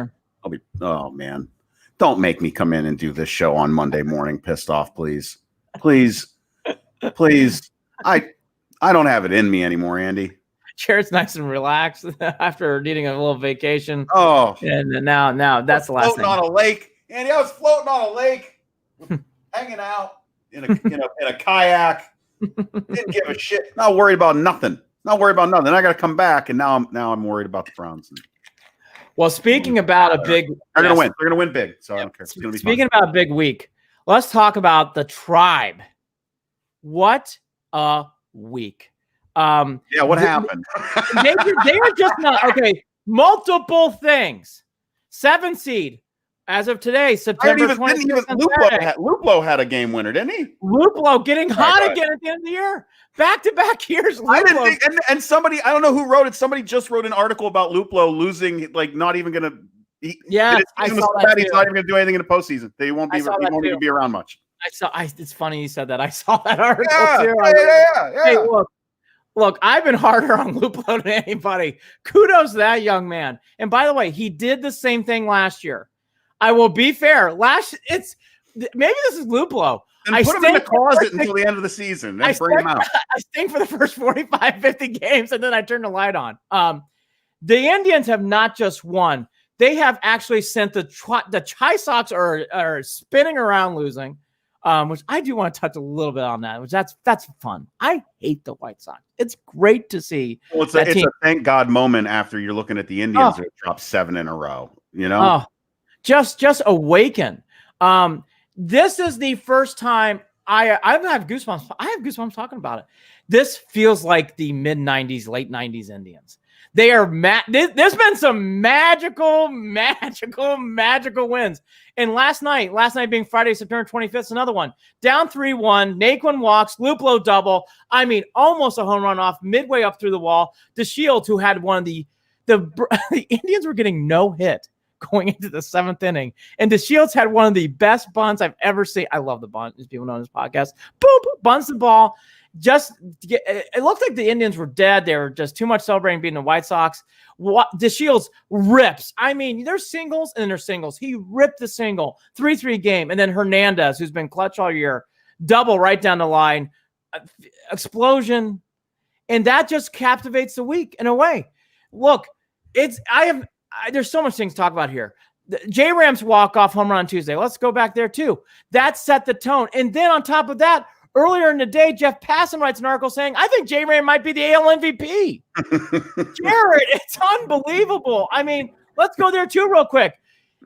oh man, don't make me come in and do this show on Monday morning pissed off, please. I don't have it in me anymore, Andy. Jared's nice and relaxed after needing a little vacation. Oh, and now that's the last thing. Floating on a lake, Andy. I was floating on a lake, hanging out in a kayak. Didn't give a shit. Not worried about nothing. I got to come back, and now I'm worried about the Browns. Well, speaking about a big, they're gonna win. They're gonna win big. So I don't care. It's gonna be speaking about a big week. Let's talk about the Tribe. What a week. What happened? they are just not okay. Multiple things. 7 seed as of today, September 26th. Luplo had a game winner, didn't he? Luplo getting hot again at the end of the year. Back-to-back years. I didn't think, and somebody, I don't know who wrote it. Somebody just wrote an article about Luplo losing, not even going to. I saw that. He's not even going to do anything in the postseason. He won't even be around much. It's funny you said that. I saw that article too. Yeah. Hey, look, I've been harder on Luplo than anybody. Kudos to that young man. And by the way, he did the same thing last year. I will be fair. Maybe this is Luplo. And put him in the closet until the end of the season. Then bring him out. I stink for the first 45, 50 games, and then I turn the light on. The Indians have not just won. They have actually sent the Chi Sox are spinning around losing. Which I do want to touch a little bit on that, which that's fun. I hate the White Sox. It's great to see. Well, it's a thank God moment after you're looking at the Indians that dropped 7 in a row. Just awaken. This is the first time I have goosebumps. I have goosebumps talking about it. This feels like the mid-90s, late 90s Indians. They are there's been some magical wins. And last night being Friday, September 25th, another one. Down 3-1, Naquin walks, Luplo double. I mean, almost a home run off midway up through the wall. DeShields, who had one of the Indians were getting no hit going into the 7th inning. And DeShields had one of the best bunts I've ever seen. I love the bunt, as people know on this podcast. Boop, bunts the ball. It looked like the Indians were dead. They were just too much celebrating beating the White Sox. DeShields rips. I mean, there's singles and there's singles. He ripped the single, 3-3 game. And then Hernandez, who's been clutch all year, double right down the line, explosion. And that just captivates the week in a way. Look, there's so much things to talk about here. J-Ram's walk-off home run on Tuesday. Let's go back there too. That set the tone. And then on top of that, earlier in the day, Jeff Passan writes an article saying, I think J-Ram might be the AL MVP. Jared, it's unbelievable. I mean, let's go there too real quick.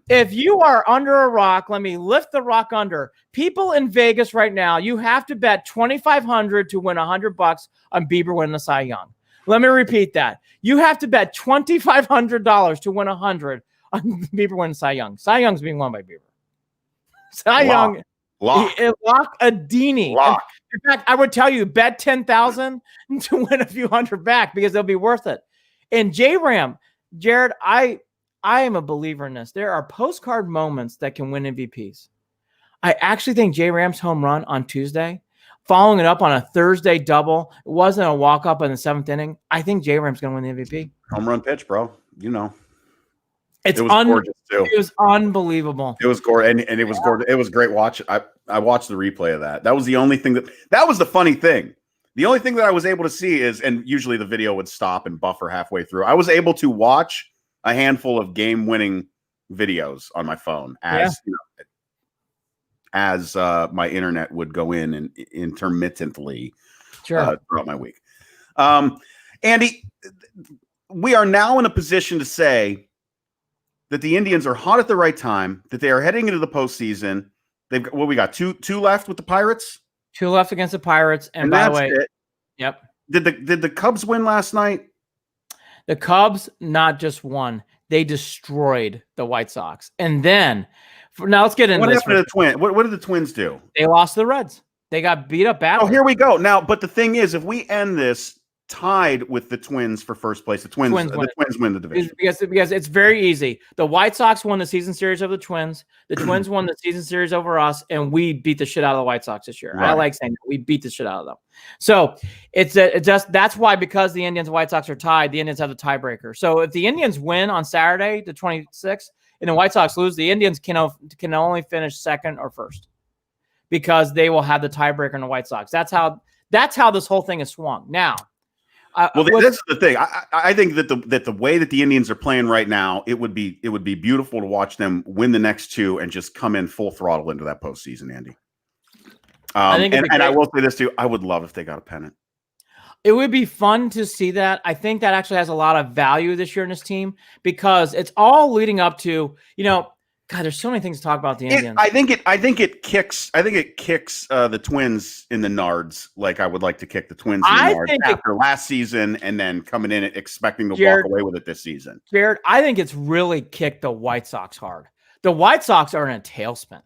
If you are under a rock, let me lift the rock under. People in Vegas right now, you have to bet $2,500 to win $100 on Bieber winning the Cy Young. Let me repeat that. You have to bet $2,500 to win $100 on Bieber winning Cy Young. Cy Young's being won by Bieber. Cy Young. Lock a Dini. In fact, I would tell you, bet 10,000 to win a few hundred back because they'll be worth it. And J-Ram, Jared, I am a believer in this. There are postcard moments that can win MVPs. I actually think J-Ram's home run on Tuesday, following it up on a Thursday double, it wasn't a walk-up in the 7th inning. I think J-Ram's going to win the MVP. Home run pitch, bro. You know. It was gorgeous too. It was unbelievable. It was gorgeous, and it was gorgeous. It was great. I watched the replay of that. That was the only thing that was the funny thing. The only thing that I was able to see is, and usually the video would stop and buffer halfway through. I was able to watch a handful of game-winning videos on my phone as my internet would go in and intermittently throughout my week. Andy, we are now in a position to say that the Indians are hot at the right time, that they are heading into the postseason. They've got, we got two left with the Pirates? 2 left against the Pirates. And by the way, yep. Did the Cubs win last night? The Cubs not just won, they destroyed the White Sox. And then, now let's get into what this. Happened to the Twins? What did the Twins do? They lost to the Reds. They got beat up badly. Oh, here we go. Now, but the thing is, if we end this tied with the Twins for first place, the Twins win the division. Because it's very easy. The White Sox won the season series over the Twins. The Twins won the season series over us, and we beat the shit out of the White Sox this year. Right. I like saying that. We beat the shit out of them. So that's why, because the Indians and White Sox are tied, the Indians have the tiebreaker. So if the Indians win on Saturday, the 26th, and the White Sox lose, the Indians can only finish second or first because they will have the tiebreaker in the White Sox. That's how this whole thing is swung. Now, that's the thing. I think that the way that the Indians are playing right now, it would be beautiful to watch them win the next two and just come in full throttle into that postseason, Andy. And I will say this too: I would love if they got a pennant. It would be fun to see that. I think that actually has a lot of value this year in this team because it's all leading up to, God, there's so many things to talk about the Indians. I think it kicks the Twins in the nards like I would like to kick the Twins in the nards after last season and then coming in expecting to walk away with it this season. Jared, I think it's really kicked the White Sox hard. The White Sox are in a tailspin.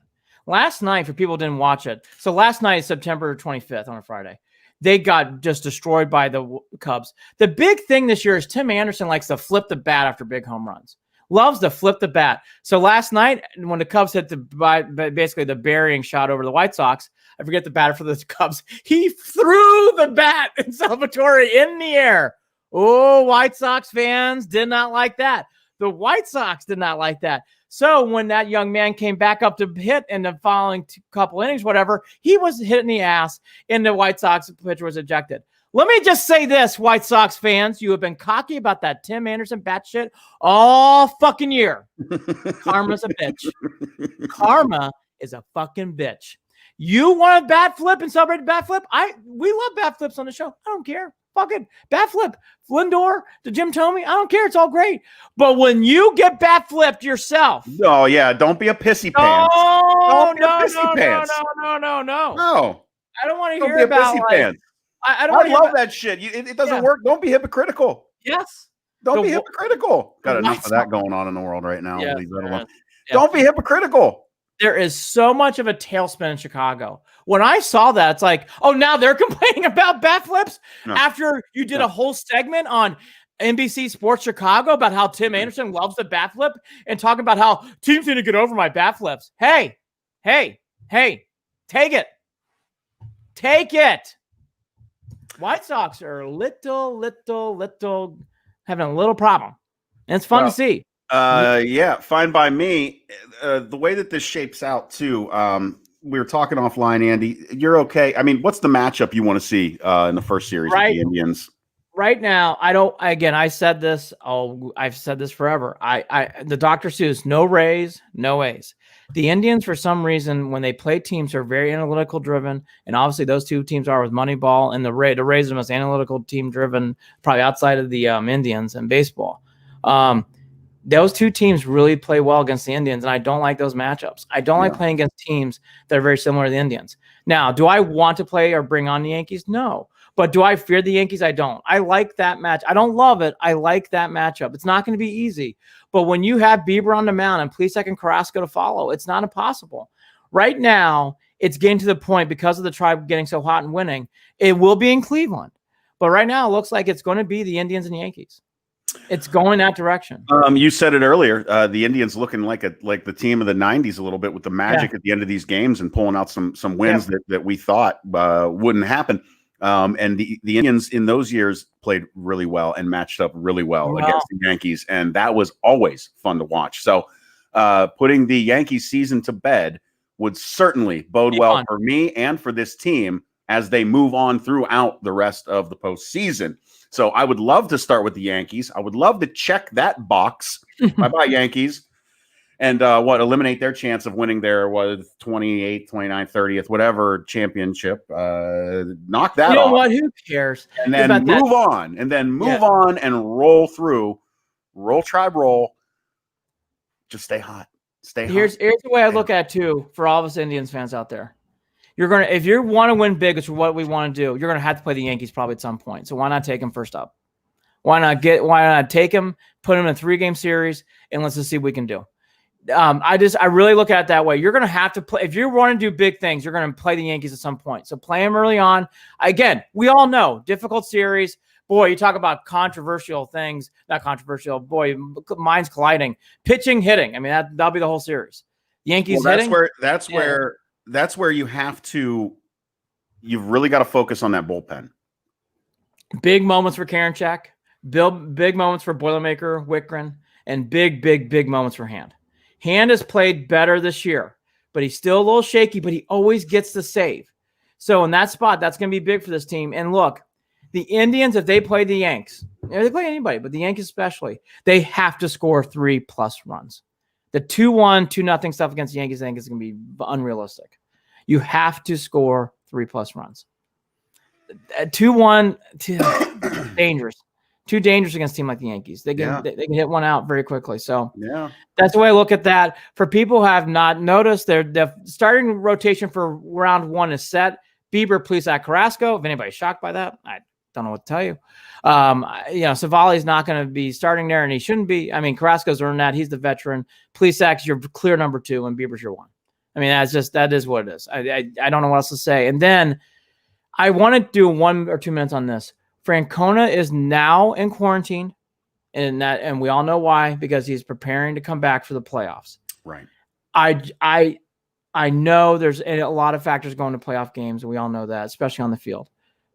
Last night, for people who didn't watch it, so last night is September 25th on a Friday. They got just destroyed by the Cubs. The big thing this year is Tim Anderson likes to flip the bat after big home runs. Loves to flip the bat. So last night, when the Cubs hit basically the burying shot over the White Sox, I forget the batter for the Cubs, he threw the bat in Salvatore in the air. Oh, White Sox fans did not like that. The White Sox did not like that. So when that young man came back up to hit in the following couple innings, whatever, he was hit in the ass, and the White Sox pitcher was ejected. Let me just say this, White Sox fans. You have been cocky about that Tim Anderson bat shit all fucking year. Karma's a bitch. Karma is a fucking bitch. You want a bat flip and celebrate a bat flip? We love bat flips on the show. I don't care. Fucking bat flip. Lindor to Jim Thome. I don't care. It's all great. But when you get bat flipped yourself. Oh, yeah. Don't be a pissy pants. No. No. I don't want to hear about pissy pants. I love that shit. It doesn't work. Don't be hypocritical. Yes. Don't be hypocritical. Got enough White of that Sox. going on in the world right now. Yes, Leave that there alone. is. Yeah. Don't be hypocritical. There is so much of a tailspin in Chicago. When I saw that, it's like, oh, now they're complaining about bat flips after you did a whole segment on NBC Sports Chicago about how Tim Anderson loves the bat flip and talking about how teams need to get over my bat flips. Hey, take it. Take it. White Sox are little having a little problem. And it's fun to see. Yeah, fine by me. The way that this shapes out too, we were talking offline, Andy. You're okay. I mean, what's the matchup you want to see in the first series with the Indians? Right now, I said this. I've said this forever. The Dr. Seuss, no Rays, no A's. The Indians, for some reason, when they play teams, are very analytical driven, and obviously those two teams are with Moneyball, and the Rays are the most analytical team driven, probably outside of the Indians in baseball. Those two teams really play well against the Indians, and I don't like those matchups. I don't like playing against teams that are very similar to the Indians. Now, do I want to play or bring on the Yankees? No. But do I fear the Yankees? I don't. I like that match. I don't love it. I like that matchup. It's not going to be easy. But when you have Bieber on the mound and Plesac and Carrasco to follow, it's not impossible. Right now, it's getting to the point because of the Tribe getting so hot and winning. It will be in Cleveland. But right now, it looks like it's going to be the Indians and Yankees. It's going that direction. You said it earlier. The Indians looking like the team of the '90s a little bit with the magic at the end of these games and pulling out some wins that we thought wouldn't happen. And the Indians in those years played really well and matched up really well against the Yankees, and that was always fun to watch. So, putting the Yankees season to bed would certainly bode well for me and for this team as they move on throughout the rest of the postseason. So I would love to start with the Yankees. I would love to check that box. Bye-bye, Yankees. And eliminate their chance of winning their 28th, 29th, 30th, whatever championship. Knock that off. You know what? Who cares? And then move on. And then move on and roll through. Roll, Tribe, roll. Just stay hot. Stay hot. Here's the way I look at it, too, for all of us Indians fans out there. If you want to win big, which is what we want to do, you're going to have to play the Yankees probably at some point. So why not take them first up? Why not take them, put them in a 3-game series, and let's just see what we can do. I really look at it that way. You're going to have to play. If you want to do big things, you're going to play the Yankees at some point. So play them early on. Again, we all know difficult series. Boy, you talk about controversial things. Not controversial. Boy, minds colliding. Pitching, hitting. I mean, that'll be the whole series. Yankees hitting. That's where you have to. You've really got to focus on that bullpen. Big moments for Karinchak. Big moments for Boilermaker, Wickren, and big moments for Hand. Hand has played better this year, but he's still a little shaky, but he always gets the save. So in that spot, that's going to be big for this team. And look, the Indians, if they play the Yanks, they play anybody, but the Yankees especially, they have to score 3+ runs. The 2-1, 2-0 stuff against the Yankees, I think is going to be unrealistic. You have to score 3+ runs. 2-1, dangerous. Too dangerous against a team like the Yankees. They can hit one out very quickly. So that's the way I look at that. For people who have not noticed, the starting rotation for round 1 is set. Bieber, Plesac, Carrasco. If anybody's shocked by that, I don't know what to tell you. Savali's not going to be starting there, and he shouldn't be. I mean, Carrasco's earned that. He's the veteran. Plesac's your clear number 2, and Bieber's your 1. I mean, that is what it is. I don't know what else to say. And then I want to do 1 or 2 minutes on this. Francona is now in quarantine, and we all know why, because he's preparing to come back for the playoffs. Right. I know there's a lot of factors going to playoff games, and we all know that, especially on the field.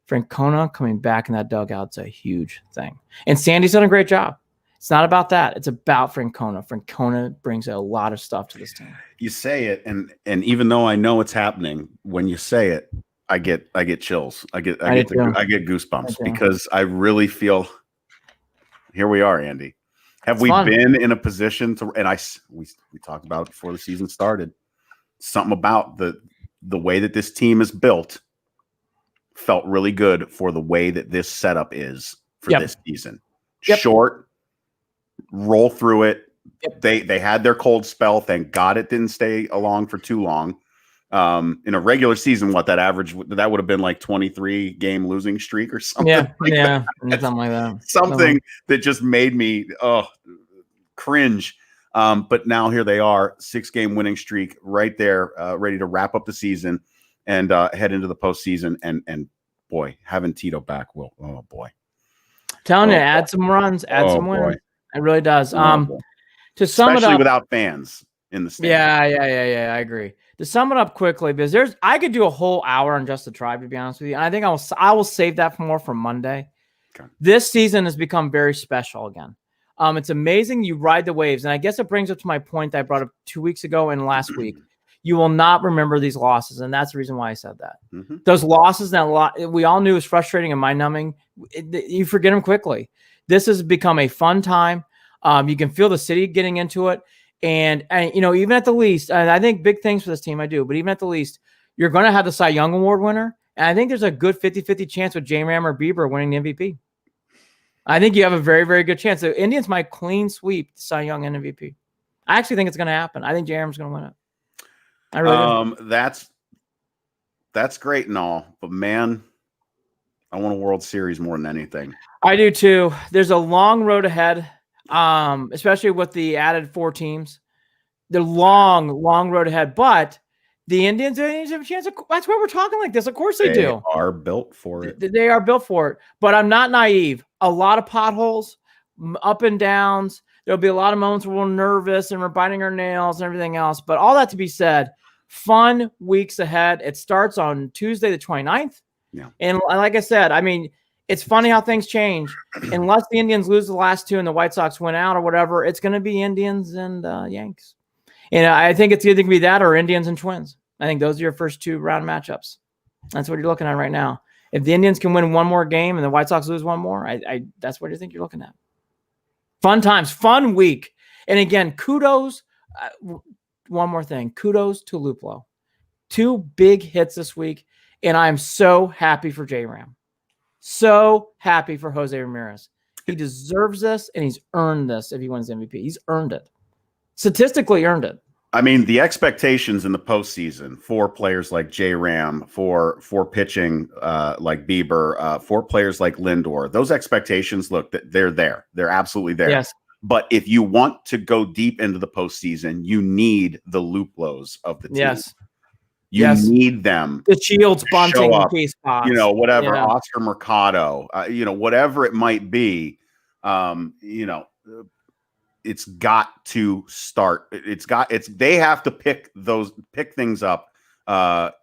Francona coming back in that dugout is a huge thing. And Sandy's done a great job. It's not about that. It's about Francona. Francona brings a lot of stuff to this team. You say it, and even though I know it's happening, when you say it, I get chills. I get goosebumps because I really feel. Here we are, Andy. Have we been in a position to? And we talked about it before the season started. Something about the way that this team is built felt really good for the way that this setup is for this season. Short, roll through it. They had their cold spell. Thank God it didn't stay along for too long. In a regular season, what that average that would have been like 23 game losing streak or something. Something like that. Something that just made me cringe. But now here they are, 6-game winning streak right there, ready to wrap up the season and head into the postseason. And boy, having Tito back will, oh boy. Telling you, add some runs, add some wins. It really does. To sum Especially it up, without fans in the stands. Yeah. I agree. To sum it up quickly, because I could do a whole hour on just the tribe, to be honest with you. And I think I will save that for more for Monday. Okay. This season has become very special again. It's amazing you ride the waves. And I guess it brings up to my point that I brought up 2 weeks ago and last week. You will not remember these losses. And that's the reason why I said that. Mm-hmm. Those losses that we all knew was frustrating and mind-numbing. You forget them quickly. This has become a fun time. You can feel the city getting into it. And even at the least, and I think big things for this team, I do. But even at the least, you're going to have the Cy Young Award winner. And I think there's a good 50-50 chance with J-Ram or Bieber winning the MVP. I think you have a very, very good chance. The Indians might clean sweep the Cy Young and MVP. I actually think it's going to happen. I think J-Ram's going to win it. I really do. That's great and all, but man, I want a World Series more than anything. I do too. There's a long road ahead, especially with the added 4 teams. The long road ahead, but the Indians have a chance. That's why we're talking like this. Of course they do. They are built for it. They are built for it. But I'm not naive. A lot of potholes, up and downs. There'll be a lot of moments where we're nervous and we're biting our nails and everything else. But all that to be said, fun weeks ahead. It starts on Tuesday the 29th. Yeah. And like I said, I mean, it's funny how things change. Unless the Indians lose the last 2 and the White Sox win out or whatever, it's going to be Indians and Yanks. And I think it's either going to be that or Indians and Twins. I think those are your first 2 round matchups. That's what you're looking at right now. If the Indians can win one more game and the White Sox lose one more, that's what you think you're looking at. Fun times, fun week. And again, kudos. One more thing. Kudos to Luplo. 2 big hits this week. And I'm so happy for J-Ram. So happy for Jose Ramirez. He deserves this, and he's earned this if he wins MVP. He's earned it. Statistically earned it. I mean, the expectations in the postseason for players like J-Ram, for pitching like Bieber, for players like Lindor, those expectations, look, they're there. They're absolutely there. Yes. But if you want to go deep into the postseason, you need the Luplos of the team. Yes. You need them. The Shields, Bunting, Case Fox. Whatever, Oscar Mercado, whatever it might be, it's got to start. They have to pick things up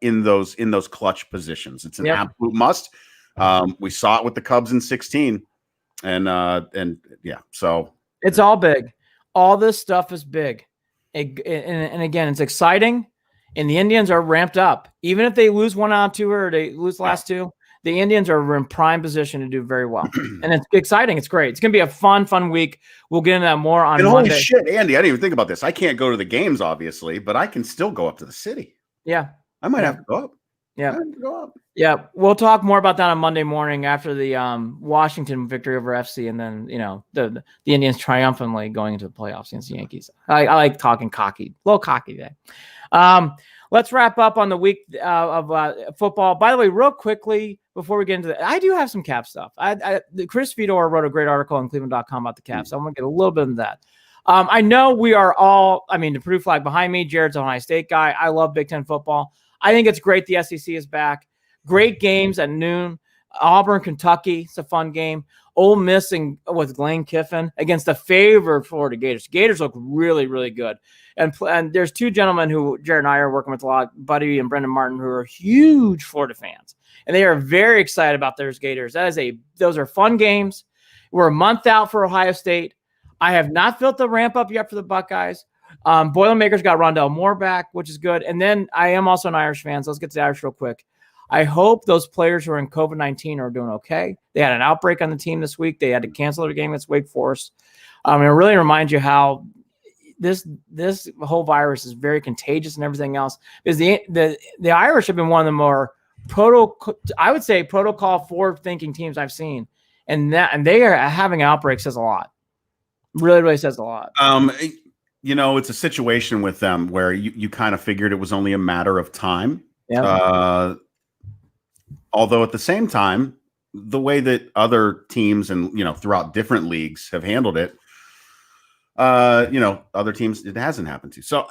in those clutch positions. It's an absolute must. We saw it with the Cubs in 16, so it's all big. All this stuff is big, and again, it's exciting. And the Indians are ramped up. Even if they lose 1 out of 2 or they lose the last 2, the Indians are in prime position to do very well. And it's exciting. It's great. It's going to be a fun week. We'll get into that more on Monday. Holy shit, Andy, I didn't even think about this. I can't go to the games, obviously, but I can still go up to the city. Yeah. I might have to go up. Yeah. Yeah. We'll talk more about that on Monday morning after the Washington victory over FC and then, the Indians triumphantly going into the playoffs against the Yankees. I like talking cocky. A little cocky today. Let's wrap up on the week of football. By the way, real quickly before we get into I do have some Cap stuff. Chris Fedor wrote a great article on Cleveland.com about the Caps. So I'm going to get a little bit of that. I know we are all, the Purdue flag behind me. Jared's an Ohio State guy. I love Big Ten football. I think it's great the SEC is back. Great games at noon. Auburn, Kentucky. It's a fun game. Ole Miss with Lane Kiffin against the favored Florida Gators. Gators look really, really good. And there's 2 gentlemen who Jared and I are working with a lot, Buddy and Brendan Martin, who are huge Florida fans. And they are very excited about those Gators. Those are fun games. We're a month out for Ohio State. I have not felt the ramp up yet for the Buckeyes. Boilermakers got Rondell Moore back, which is good. And then I am also an Irish fan, so let's get to the Irish real quick. I hope those players who are in COVID-19 are doing okay. They had an outbreak on the team this week. They had to cancel their game against Wake Forest. It really reminds you how this whole virus is very contagious and everything else. Because the Irish have been one of the more protocol forward-thinking teams I've seen, and they are having outbreaks says a lot. Really, really says a lot. it's a situation with them where you kind of figured it was only a matter of time. Yeah. Although at the same time, the way that other teams and, throughout different leagues have handled it, other teams, it hasn't happened to. So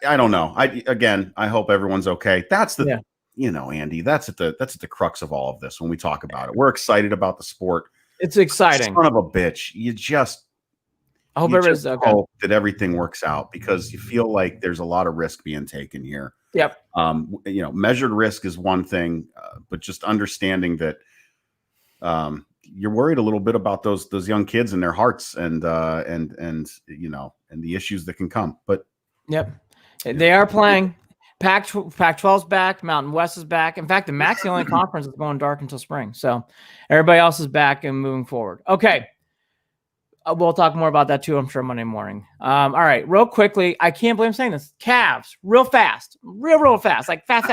I don't know. I hope everyone's okay. That's the, Andy, that's at the crux of all of this. When we talk about it, we're excited about the sport. It's exciting. Son of a bitch. I hope everybody's okay. Hope that everything works out, because you feel like there's a lot of risk being taken here. Yep. Measured risk is one thing, but just understanding that you're worried a little bit about those young kids and their hearts and the issues that can come. But yep, they are playing. Pac-12's back. Mountain West is back. In fact, the MAC's the only conference that's going dark until spring. So everybody else is back and moving forward. Okay. We'll talk more about that too, I'm sure, Monday morning. All right, real quickly. I can't believe I'm saying this. Cavs, real fast. Real fast. Like fast.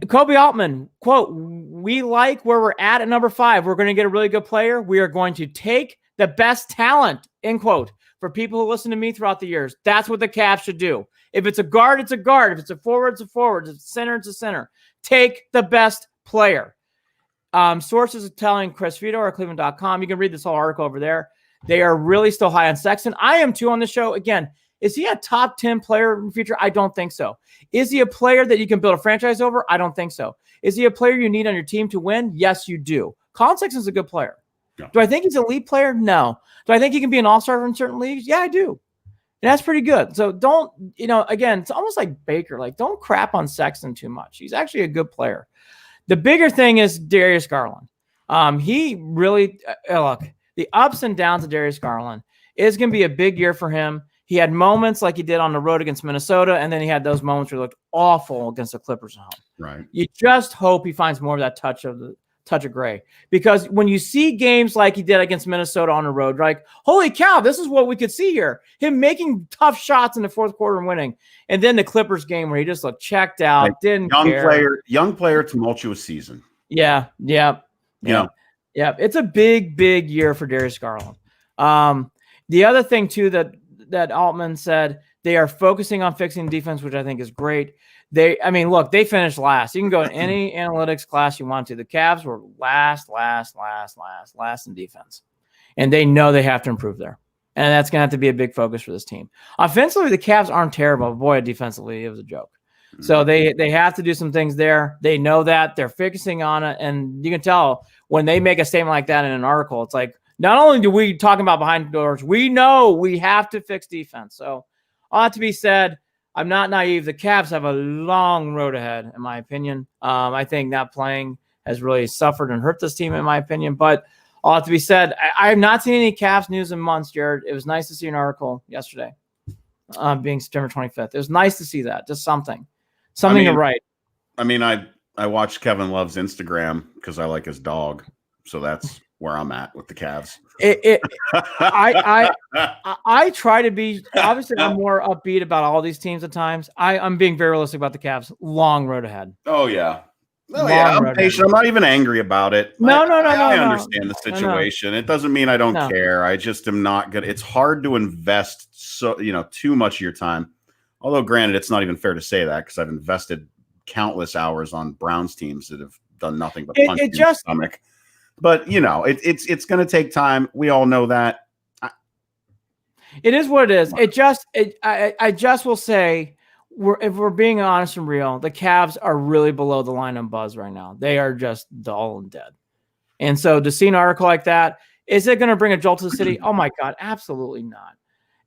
Kobe Altman, quote, "We like where we're at number 5. We're going to get a really good player. We are going to take the best talent," end quote. For people who listen to me throughout the years, that's what the Cavs should do. If it's a guard, it's a guard. If it's a forward, it's a forward. If it's a center, it's a center. Take the best player. Sources are telling Chris Vito or Cleveland.com. You can read this whole article over there. They are really still high on Sexton. I am too on the show. Again, is he a top 10 player in the future? I don't think so. Is he a player that you can build a franchise over? I don't think so. Is he a player you need on your team to win? Yes, you do. Colin Sexton's a good player. Yeah. Do I think he's an elite player? No. Do I think he can be an all-star in certain leagues? Yeah, I do. And that's pretty good. So don't, again, it's almost like Baker. Like, don't crap on Sexton too much. He's actually a good player. The bigger thing is Darius Garland. He really, look, the ups and downs of Darius Garland is going to be a big year for him. He had moments like he did on the road against Minnesota, and then he had those moments where he looked awful against the Clippers at home. Right. You just hope he finds more of that touch of gray, because when you see games like he did against Minnesota on the road, like, holy cow, this is what we could see here. Him making tough shots in the fourth quarter and winning. And then the Clippers game where he just looked checked out, like, didn't care. Young player, tumultuous season. Yeah. It's a big year for Darius Garland. The other thing too that Altman said, they are focusing on fixing defense, which I think is great. They finished last. You can go in any analytics class you want to. The Cavs were last in defense. And they know they have to improve there. And that's going to have to be a big focus for this team. Offensively, the Cavs aren't terrible. Boy, defensively, it was a joke. Mm-hmm. So they have to do some things there. They know that. They're focusing on it. And you can tell when they make a statement like that in an article, it's like, not only do we talk about behind doors, we know we have to fix defense. So all that to be said, I'm not naive. The Cavs have a long road ahead, in my opinion. I think not playing has really suffered and hurt this team, in my opinion. But all that to be said, I have not seen any Cavs news in months, Jared. It was nice to see an article yesterday, being September 25th. It was nice to see that. Just something to write. I watched Kevin Love's Instagram because I like his dog. So that's where I'm at with the Cavs. I try to be, obviously I'm more upbeat about all these teams at times. I'm being very realistic about the Cavs. Long road ahead. Oh yeah. I'm patient. I'm not even angry about it. No. I understand the situation. It doesn't mean I don't care. I just am not good. It's hard to invest too much of your time. Although granted, it's not even fair to say that because I've invested countless hours on Browns teams that have done nothing but punch in the stomach. But it's going to take time. We all know that. It is what it is. I just will say, if we're being honest and real, the Cavs are really below the line on buzz right now. They are just dull and dead. And so to see an article like that, is it going to bring a jolt to the city? Oh my God, absolutely not.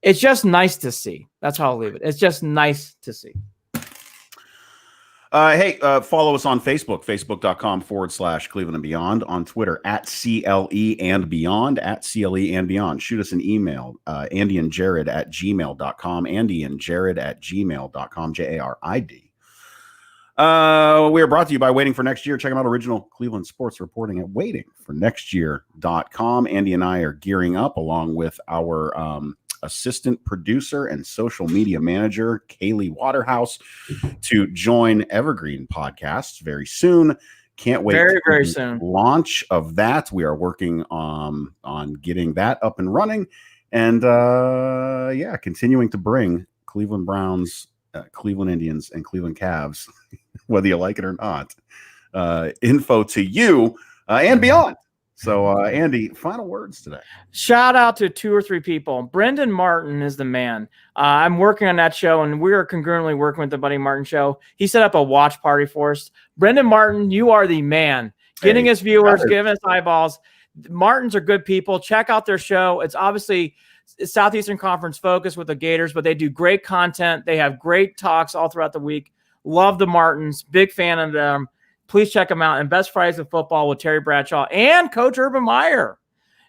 It's just nice to see. That's how I'll leave it. It's just nice to see. Hey, follow us on Facebook, facebook.com/Cleveland and Beyond, on Twitter @CLE and Beyond, @CLE and Beyond. Shoot us an email, andyandjared@gmail.com, andyandjared@gmail.com, JARID. We are brought to you by Waiting for Next Year. Check them out, original Cleveland sports reporting at waitingfornextyear.com. Andy and I are gearing up along with our assistant producer and social media manager, Kaylee Waterhouse, to join Evergreen Podcasts very soon. Can't wait. Very soon. Launch of that. We are working on getting that up and running. And yeah, continuing to bring Cleveland Browns, Cleveland Indians, and Cleveland Cavs, whether you like it or not, info to you and beyond. So, Andy, final words today. Shout out to 2 or 3 people. Brendan Martin is the man. I'm working on that show, and we are congruently working with the Buddy Martin show. He set up a watch party for us. Brendan Martin, you are the man. Getting us viewers, giving us eyeballs. Martins are good people. Check out their show. It's obviously Southeastern Conference focused with the Gators, but they do great content. They have great talks all throughout the week. Love the Martins. Big fan of them. Please check them out. And Best Fridays of Football with Terry Bradshaw and Coach Urban Meyer.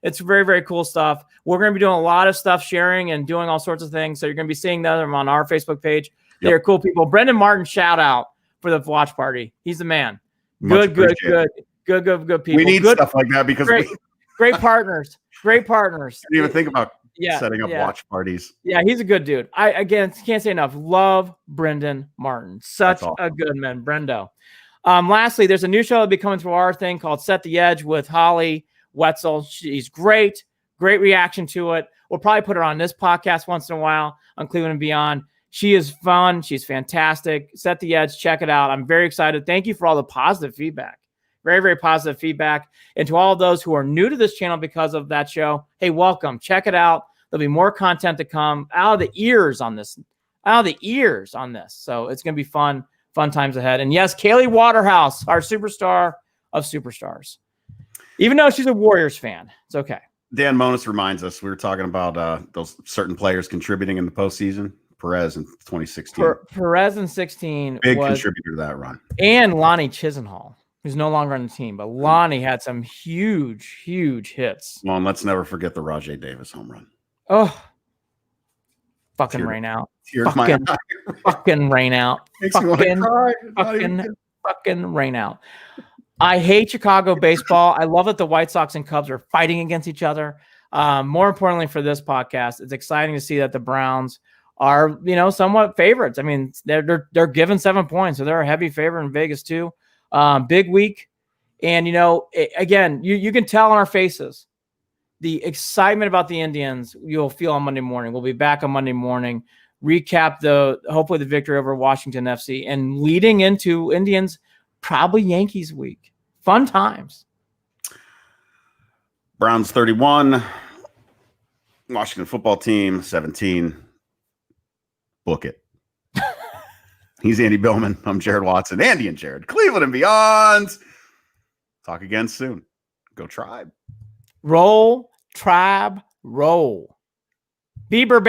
It's very, very cool stuff. We're going to be doing a lot of stuff, sharing and doing all sorts of things. So you're going to be seeing them on our Facebook page. Yep. They're cool people. Brendan Martin, shout out for the watch party. He's the man. Good people. We need stuff like that because great partners. Great partners. I didn't even think about setting up watch parties. Yeah, he's a good dude. I, again, can't say enough. Love Brendan Martin. Such a good man, Brendo. Lastly, there's a new show that'll be coming through our thing called Set the Edge with Holly Wetzel. She's great. Great reaction to it. We'll probably put her on this podcast once in a while on Cleveland and Beyond. She is fun. She's fantastic. Set the Edge. Check it out. I'm very excited. Thank you for all the positive feedback. Very, very positive feedback. And to all of those who are new to this channel because of that show, hey, welcome. Check it out. There'll be more content to come out of the ears on this. So it's going to be fun times ahead. And yes, Kaylee Waterhouse, our superstar of superstars. Even though she's a Warriors fan, it's okay. Dan Monis reminds us, we were talking about those certain players contributing in the postseason. Perez in 2016. Perez in 16 big contributor to that run. And Lonnie Chisenhall, who's no longer on the team, but Lonnie had some huge hits. Well, and let's never forget the Rajay Davis home run. Oh, fucking rain out. Fucking rain out. Fucking rain out. I hate Chicago baseball. I love that the White Sox and Cubs are fighting against each other. More importantly for this podcast, it's exciting to see that the Browns are, somewhat favorites. I mean, they're given 7 points, so they're a heavy favorite in Vegas too. Big week. And, again, you can tell on our faces the excitement about the Indians you'll feel on Monday morning. We'll be back on Monday morning, recap hopefully the victory over Washington FC, and leading into Indians, probably Yankees week. Fun times. Browns 31, Washington football team 17. Book it. He's Andy Billman. I'm Jared Watson. Andy and Jared, Cleveland and Beyond. Talk again soon. Go Tribe. Roll, Tribe, roll. Bieber